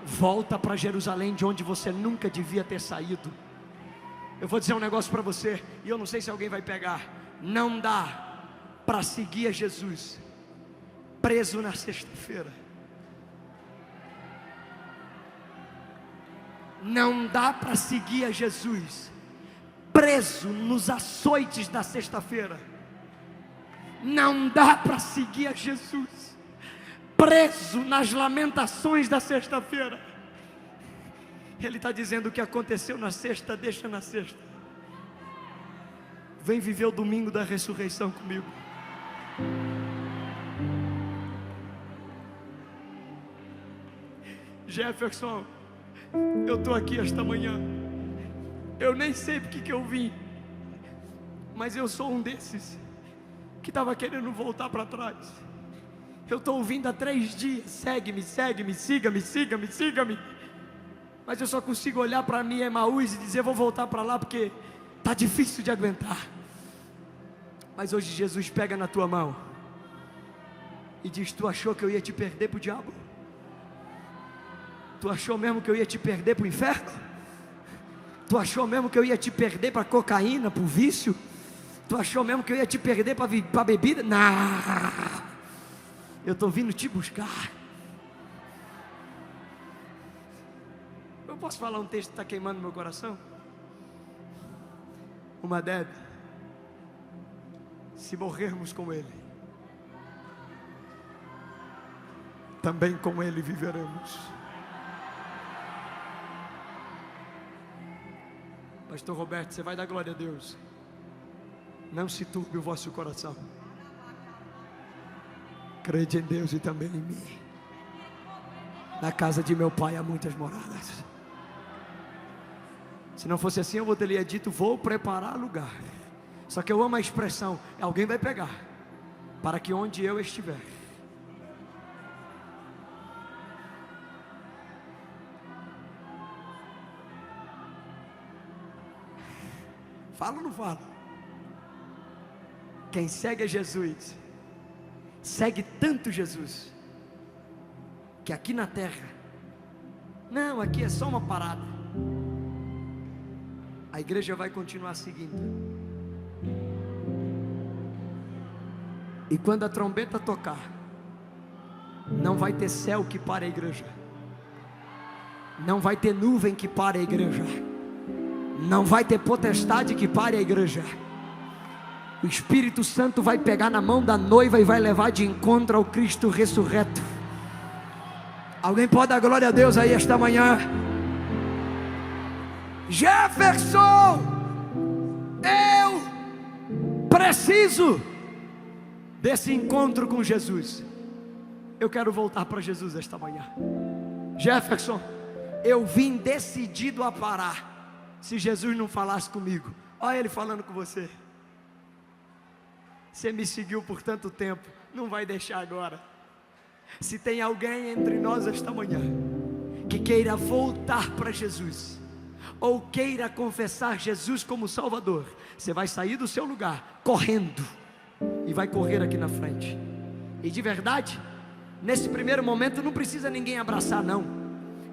Speaker 1: Volta para Jerusalém, de onde você nunca devia ter saído. Eu vou dizer um negócio para você, e eu não sei se alguém vai pegar. Não dá para seguir a Jesus preso na sexta-feira. Não dá para seguir a Jesus preso nos açoites da sexta-feira. Não dá para seguir a Jesus preso nas lamentações da sexta-feira. Ele está dizendo: o que aconteceu na sexta, deixa na sexta. Vem viver o domingo da ressurreição comigo. Jefferson, eu estou aqui esta manhã. Eu nem sei porque que eu vim, mas eu sou um desses que estava querendo voltar para trás. Eu estou ouvindo há 3 dias: segue-me, segue-me, siga-me, siga-me, siga-me. Mas eu só consigo olhar para mim, Emaús, e dizer: vou voltar para lá porque está difícil de aguentar. Mas hoje Jesus pega na tua mão e diz: tu achou que eu ia te perder para o diabo? Tu achou mesmo que eu ia te perder para o inferno? Tu achou mesmo que eu ia te perder para cocaína, para o vício? Tu achou mesmo que eu ia te perder para bebida? Não, eu estou vindo te buscar. Eu posso falar um texto que está queimando meu coração? Uma deve: se morrermos com Ele, também com Ele viveremos. Pastor Roberto, você vai dar glória a Deus. Não se turbe o vosso coração. Crede em Deus e também em mim. Na casa de meu pai há muitas moradas. Se não fosse assim, eu teria dito: vou preparar lugar. Só que eu amo a expressão: alguém vai pegar, para que onde eu estiver. Fala ou não fala? Quem segue a Jesus, segue tanto Jesus, que aqui na terra, não, aqui é só uma parada. A igreja vai continuar seguindo. E quando a trombeta tocar, não vai ter céu que pare a igreja, não vai ter nuvem que pare a igreja, não vai ter potestade que pare a igreja. O Espírito Santo vai pegar na mão da noiva e vai levar de encontro ao Cristo ressurreto. Alguém pode dar glória a Deus aí esta manhã? Jefferson, eu preciso desse encontro com Jesus. Eu quero voltar para Jesus esta manhã. Jefferson, eu vim decidido a parar. Se Jesus não falasse comigo, olha Ele falando com você. Você me seguiu por tanto tempo, não vai deixar agora. Se tem alguém entre nós esta manhã que queira voltar para Jesus, ou queira confessar Jesus como Salvador, você vai sair do seu lugar correndo e vai correr aqui na frente. E de verdade, nesse primeiro momento não precisa ninguém abraçar não.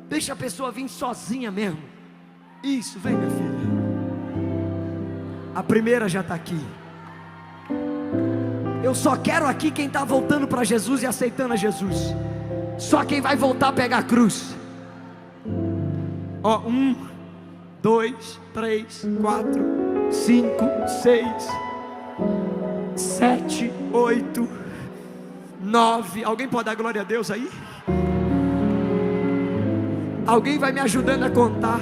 Speaker 1: Deixa a pessoa vir sozinha mesmo. Isso, vem minha filha. A primeira já está aqui. Eu só quero aqui quem está voltando para Jesus e aceitando a Jesus. Só quem vai voltar a pegar a cruz. Ó, 1, 2, 3, 4, 5, 6, 7, 8, 9. Alguém pode dar glória a Deus aí? Alguém vai me ajudando a contar?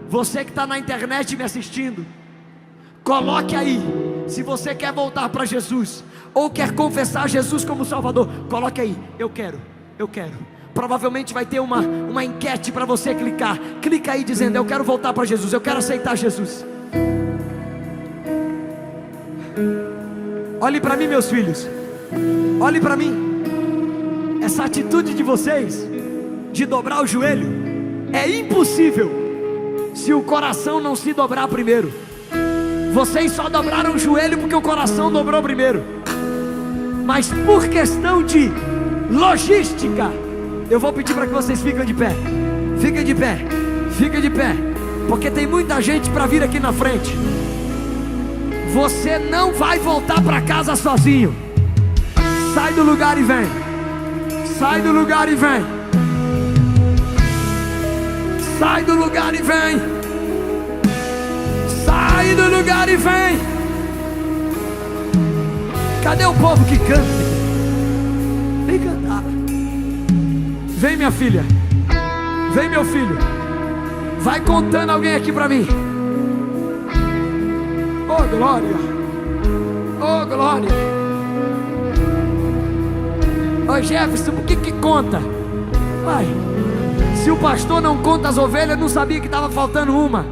Speaker 1: Você que está na internet me assistindo, coloque aí, se você quer voltar para Jesus, ou quer confessar Jesus como Salvador, coloque aí, eu quero. Provavelmente vai ter uma enquete para você clicar. Clica aí dizendo: eu quero voltar para Jesus, eu quero aceitar Jesus. Olhe para mim, meus filhos, olhe para mim. Essa atitude de vocês, de dobrar o joelho, é impossível se o coração não se dobrar primeiro. Vocês só dobraram o joelho porque o coração dobrou primeiro. Mas por questão de logística, eu vou pedir para que vocês fiquem de pé. Fiquem de pé, fiquem de pé, porque tem muita gente para vir aqui na frente. Você não vai voltar para casa sozinho. Sai do lugar e vem. Sai do lugar e vem. Sai do lugar e vem. Sai do lugar e vem. Cadê o povo que canta? Vem cantar. Vem minha filha. Vem meu filho. Vai contando alguém aqui pra mim. Oh glória. glória. Ô Jefferson, por que conta? Pai, se o pastor não conta as ovelhas, não sabia que estava faltando uma.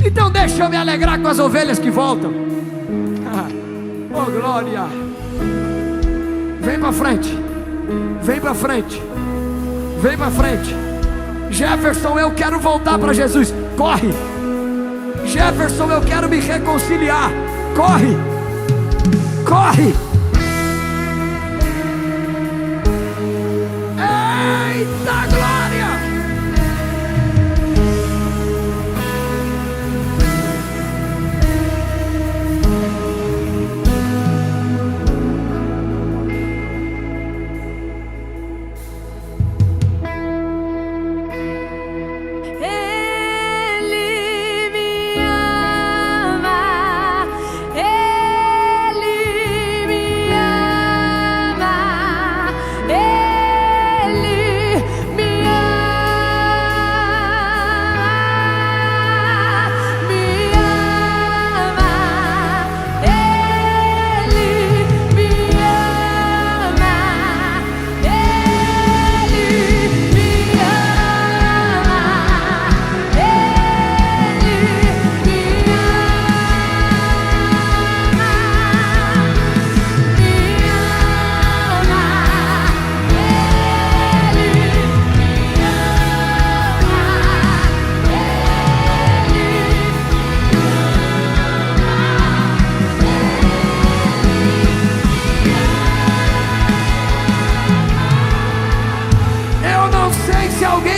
Speaker 1: Então deixa eu me alegrar com as ovelhas que voltam. Oh glória. Vem para frente. Vem para frente. Vem para frente. Jefferson, eu quero voltar para Jesus. Corre. Jefferson, eu quero me reconciliar. Corre. Corre. Eita glória.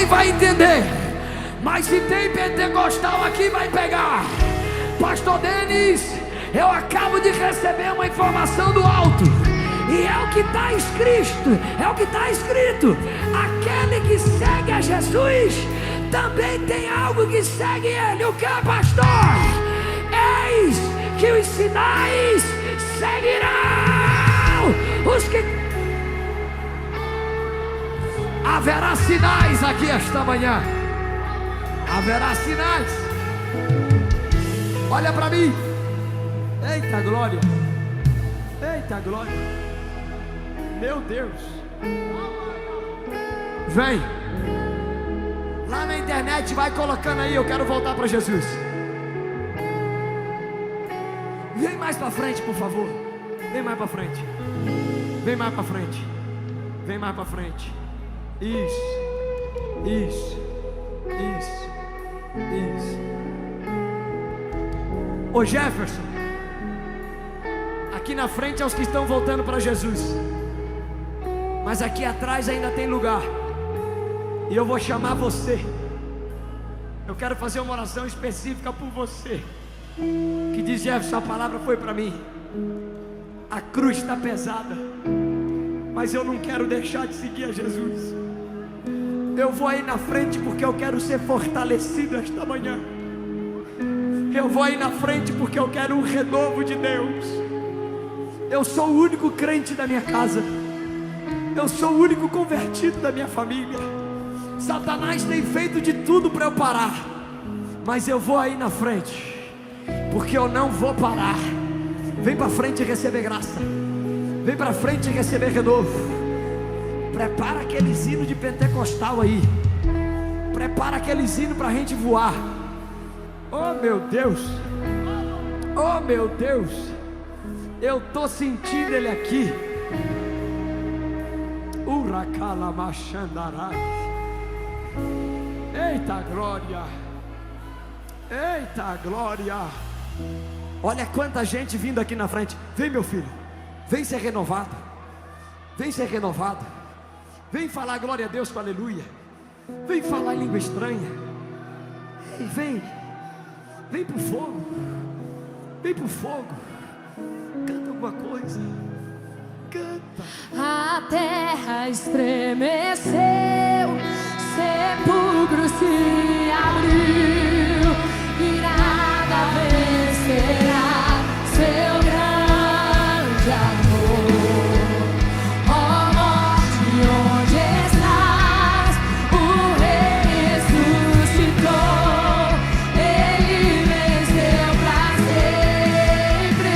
Speaker 1: Vai entender, mas se tem pentecostal aqui vai pegar. Pastor Denis, eu acabo de receber uma informação do alto, e é o que está escrito, é o que está escrito: aquele que segue a Jesus também tem algo que segue ele. O que é, pastor? Eis que os sinais seguirão os que... Haverá sinais aqui esta manhã. Haverá sinais. Olha para mim. Eita glória. Eita glória. Meu Deus. Vem. Lá na internet vai colocando aí: eu quero voltar para Jesus. Vem mais para frente, por favor. Vem mais para frente. Vem mais para frente. Vem mais para frente. Isso, isso, isso, isso. Ô Jefferson, aqui na frente é os que estão voltando para Jesus, mas aqui atrás ainda tem lugar, e eu vou chamar você. Eu quero fazer uma oração específica por você, que diz: Jefferson, a palavra foi para mim. A cruz está pesada, mas eu não quero deixar de seguir a Jesus. Eu vou aí na frente porque eu quero ser fortalecido esta manhã. Eu vou aí na frente porque eu quero um renovo de Deus. Eu sou o único crente da minha casa. Eu sou o único convertido da minha família. Satanás tem feito de tudo para eu parar, mas eu vou aí na frente porque eu não vou parar. Vem para frente e receber graça. Vem para frente e receber renovo. Prepara aqueles hinos de pentecostal aí. Prepara aqueles hinos para a gente voar. Oh meu Deus. Oh meu Deus. Eu estou sentindo ele aqui. Uracalamashandarai. Eita glória. Eita glória. Olha quanta gente vindo aqui na frente. Vem, meu filho. Vem ser renovado. Vem ser renovado. Vem falar glória a Deus com aleluia. Vem falar em língua estranha. Ei, vem. Vem pro fogo. Vem pro fogo. Canta alguma coisa. Canta.
Speaker 3: A terra estremeceu, sepulcro se abriu, e nada vencerá seu grande amor. Ó morte, onde estás? O Rei ressuscitou, Ele venceu pra sempre.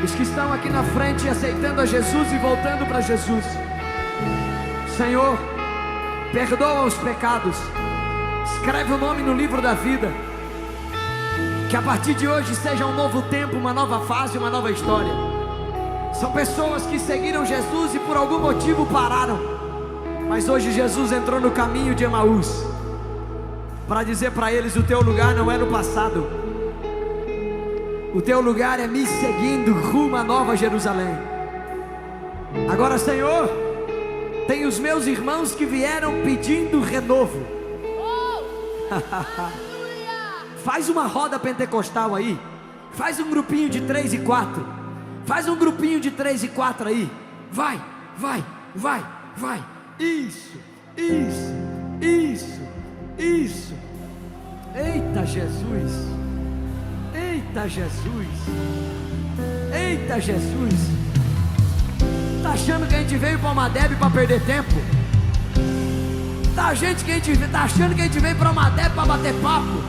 Speaker 1: Os que estão aqui na frente aceitando a Jesus e voltando para Jesus. Senhor, perdoa os pecados. Escreve o nome no livro da vida. Que a partir de hoje seja um novo tempo, uma nova fase, uma nova história. São pessoas que seguiram Jesus e por algum motivo pararam. Mas hoje Jesus entrou no caminho de Emaús para dizer para eles: o teu lugar não é no passado. O teu lugar é me seguindo rumo à Nova Jerusalém. Agora, Senhor, tem os meus irmãos que vieram pedindo renovo. Faz uma roda pentecostal aí. Faz um grupinho de 3 e 4. Faz um grupinho de 3 e 4 aí. Vai, vai, vai, vai. Isso, isso, isso, isso. Eita Jesus. Eita Jesus. Eita Jesus. Tá achando que a gente veio para uma Deb para perder tempo? Tá achando que a gente veio para uma Deb para bater papo?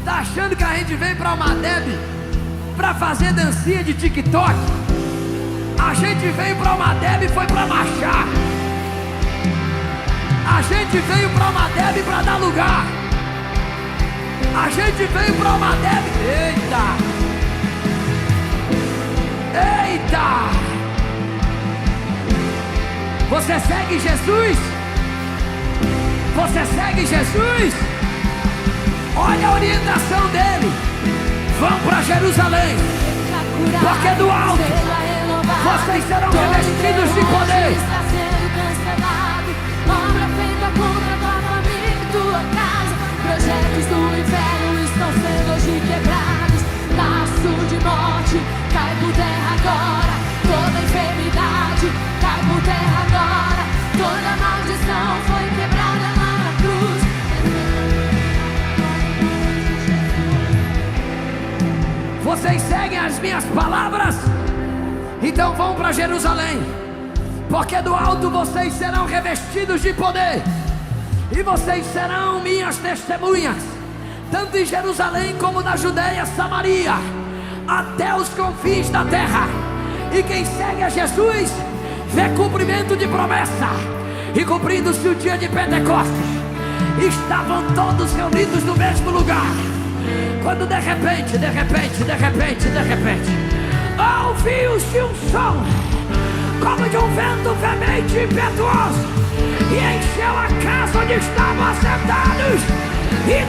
Speaker 1: Tá achando que a gente veio para uma Deb para fazer dancinha de TikTok? A gente veio para uma Deb e foi para marchar. A gente veio para uma Deb para dar lugar. A gente veio para uma Deb. Eita! Eita! Você segue Jesus? Você segue Jesus? Olha a orientação dele. Vão para Jerusalém, porque do alto vocês serão revestidos de poder.
Speaker 3: Está sendo cancelado. Obra feita contra tua família e tua casa. Projetos do inferno estão sendo hoje quebrados. Laço de morte cai por terra agora. Toda enfermidade cai por terra agora. Toda maldição foi quebrada lá na cruz.
Speaker 1: Vocês seguem as minhas palavras? Então vão para Jerusalém, porque do alto vocês serão revestidos de poder. E vocês serão minhas testemunhas, tanto em Jerusalém como na Judeia, Samaria, até os confins da terra. E quem segue a Jesus vê cumprimento de promessa. E cumprindo-se o dia de Pentecostes, estavam todos reunidos no mesmo lugar, quando de repente ouviu-se um som como de um vento veemente e impetuoso, e encheu a casa onde estavam assentados. E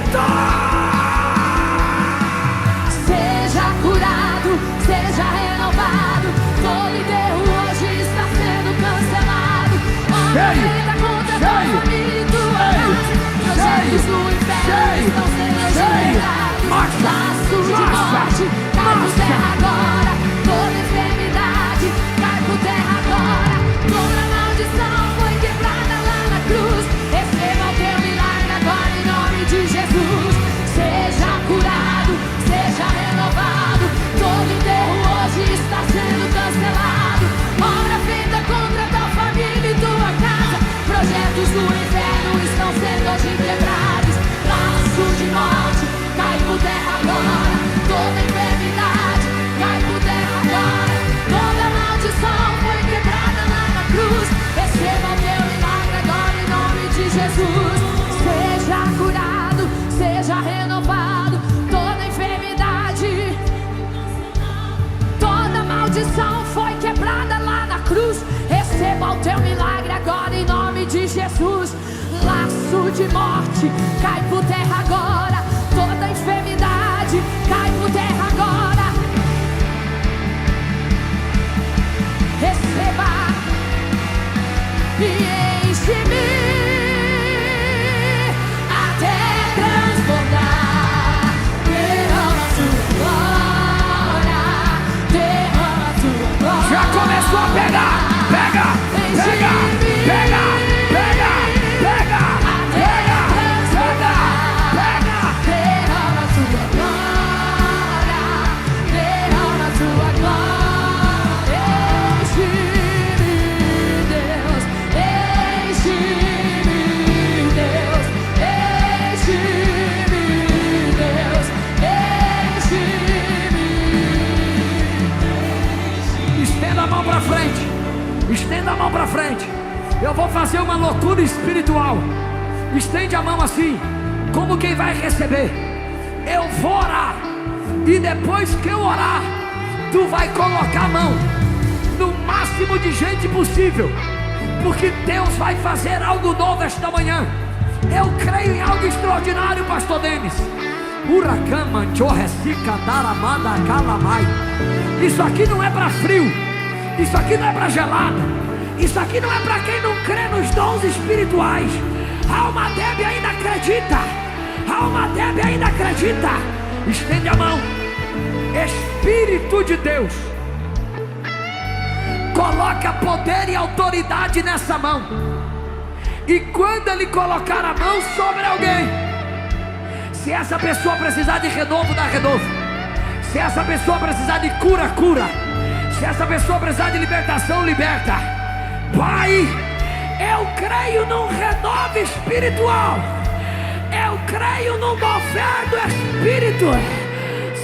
Speaker 3: seja curado, seja renovado. Todo enterro hoje está sendo cancelado. Obra feita contra tua família e tua casa. Projetos do inferno estão sendo hoje quebrados. Laço de morte cai por terra agora. Toda enfermidade cai por terra agora. Toda maldição foi quebrada lá na cruz. Receba o teu milagre agora em nome de Jesus. Seja curado, seja renovado. Todo enterro hoje está sendo cancelado. Obra feita contra tua família e tua casa. Projetos do inferno estão sendo hoje quebrados. Laço de morte cai por terra agora. Toda enfermidade cai por terra agora. Toda maldição foi quebrada lá na cruz. Receba o teu milagre agora em nome de Jesus. Seja curado, seja renovado. Toda enfermidade, toda maldição foi quebrada lá na cruz. Receba o teu milagre agora em nome de Jesus. Laço de morte cai por terra agora. Toda enfermidade cai por terra agora. Receba e enche-me até transbordar. Derrama tua glória, derrama tua glória.
Speaker 2: Já começou a pegar. Pega, pega, pega, pega, pega, pega, pega, pega. para frente. Estenda a mão para frente. Eu vou fazer uma loucura espiritual. Estende a mão assim, como quem vai receber. Eu vou orar, e depois que eu orar, tu vai colocar a mão no máximo de gente possível, porque Deus vai fazer algo novo esta manhã. Eu creio em algo extraordinário, pastor Denis. Isso aqui não é para frio, isso aqui não é para gelado, isso aqui não é para quem não crê nos dons espirituais. A alma Débora ainda acredita, a alma Débora ainda acredita. Estende a mão. Espírito de Deus, coloca poder e autoridade nessa mão. E quando Ele colocar a mão sobre alguém, se essa pessoa precisar de renovo, dá renovo. Se essa pessoa precisar de cura, cura. Se essa pessoa precisar de libertação, liberta. Pai, eu creio num renovo espiritual. Eu creio no mover do Espírito.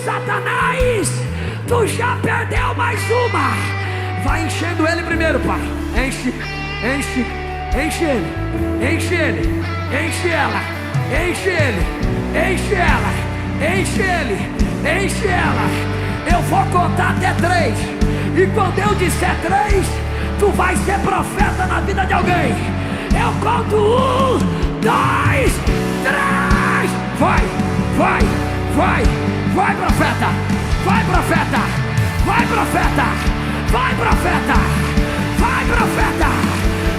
Speaker 2: Satanás, tu já perdeu mais uma. Vai enchendo ele primeiro, Pai. Enche, enche, enche ele. Enche ele, enche ela. Enche ele, enche ela. Enche ele, enche ela. Eu vou contar até 3. E quando eu disser 3, tu vai ser profeta na vida de alguém. Eu conto 1, 2, 3. Vai, vai, vai. Vai, profeta. Vai, profeta. Vai, profeta. Vai, profeta. Vai, profeta.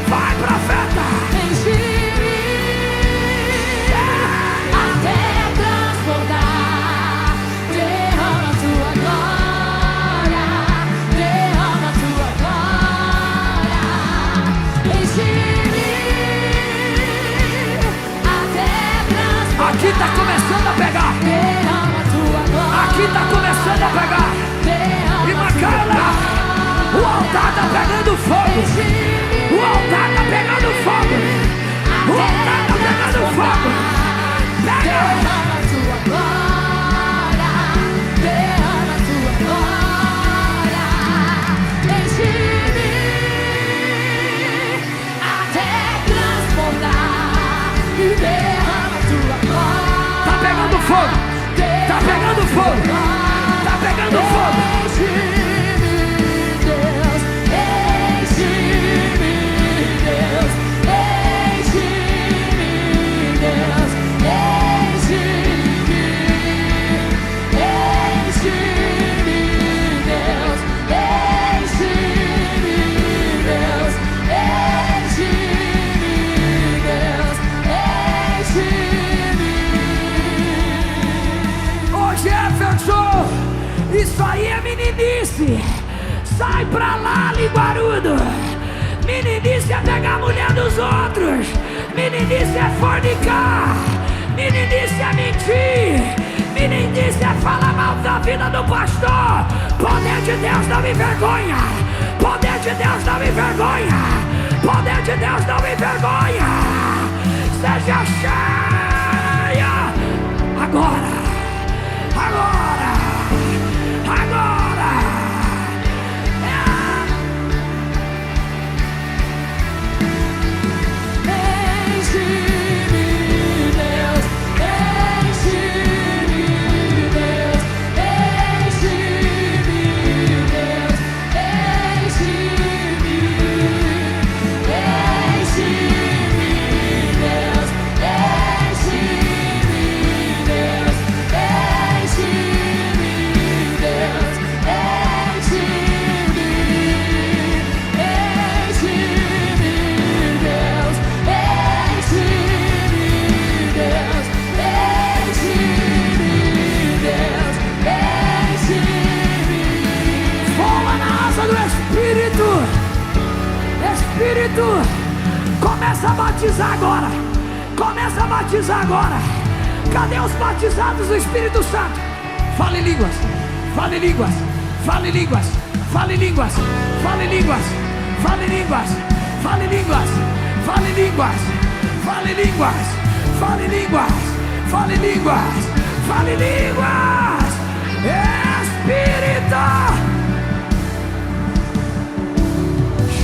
Speaker 2: Vai, profeta.
Speaker 3: Enche-me até transbordar. Derrama tua glória. Derrama tua glória. Enche-me até transbordar.
Speaker 2: Aqui está começando a pegar.
Speaker 3: Derrama tua glória.
Speaker 2: Aqui está começando a pegar. E Macaela, o altar está pegando fogo. O altar está pegando fogo. O altar está pegando fogo. Pega.
Speaker 3: Derrama tua glória. Derrama tua glória. Enche-me até transbordar. E derrama tua glória.
Speaker 2: Tá pegando fogo. Tá pegando fogo. Tá pegando fogo.
Speaker 3: Enche-me, Deus. Enche-me, Deus. Enche-me, Deus. Enche-me. Enche-me, Deus. Enche-me, Deus. Enche-me, Deus. Enche-me.
Speaker 2: Ô Jefferson, isso aí é meninice. Sai pra lá, linguarudo. Meninice é pegar a mulher dos outros. Meninice é fornicar. Meninice é mentir. Meninice é falar mal da vida do pastor. Poder de Deus não me envergonha. Poder de Deus não me envergonha. Poder de Deus não me envergonha. Seja cheia agora. Agora, agora.
Speaker 3: Enche-me, Deus. Enche-me, Deus. Enche-me, Deus. Enche-me. Enche-me, Deus. Enche-me, Deus. Enche-me, Deus. Enche-me. Enche-me, Deus. Enche-me, Deus. Enche-me, Deus. Enche-me.
Speaker 2: Voa na asa do Espírito. Espírito, começa a batizar agora. Começa a batizar agora. Cadê os batizados do Espírito Santo? Fale línguas. Fale línguas. Fale línguas. Fale línguas. Fale línguas. Fale línguas. Fale línguas. Fale línguas. Fale línguas. Fale línguas. Fale línguas. Fale línguas. Espírito.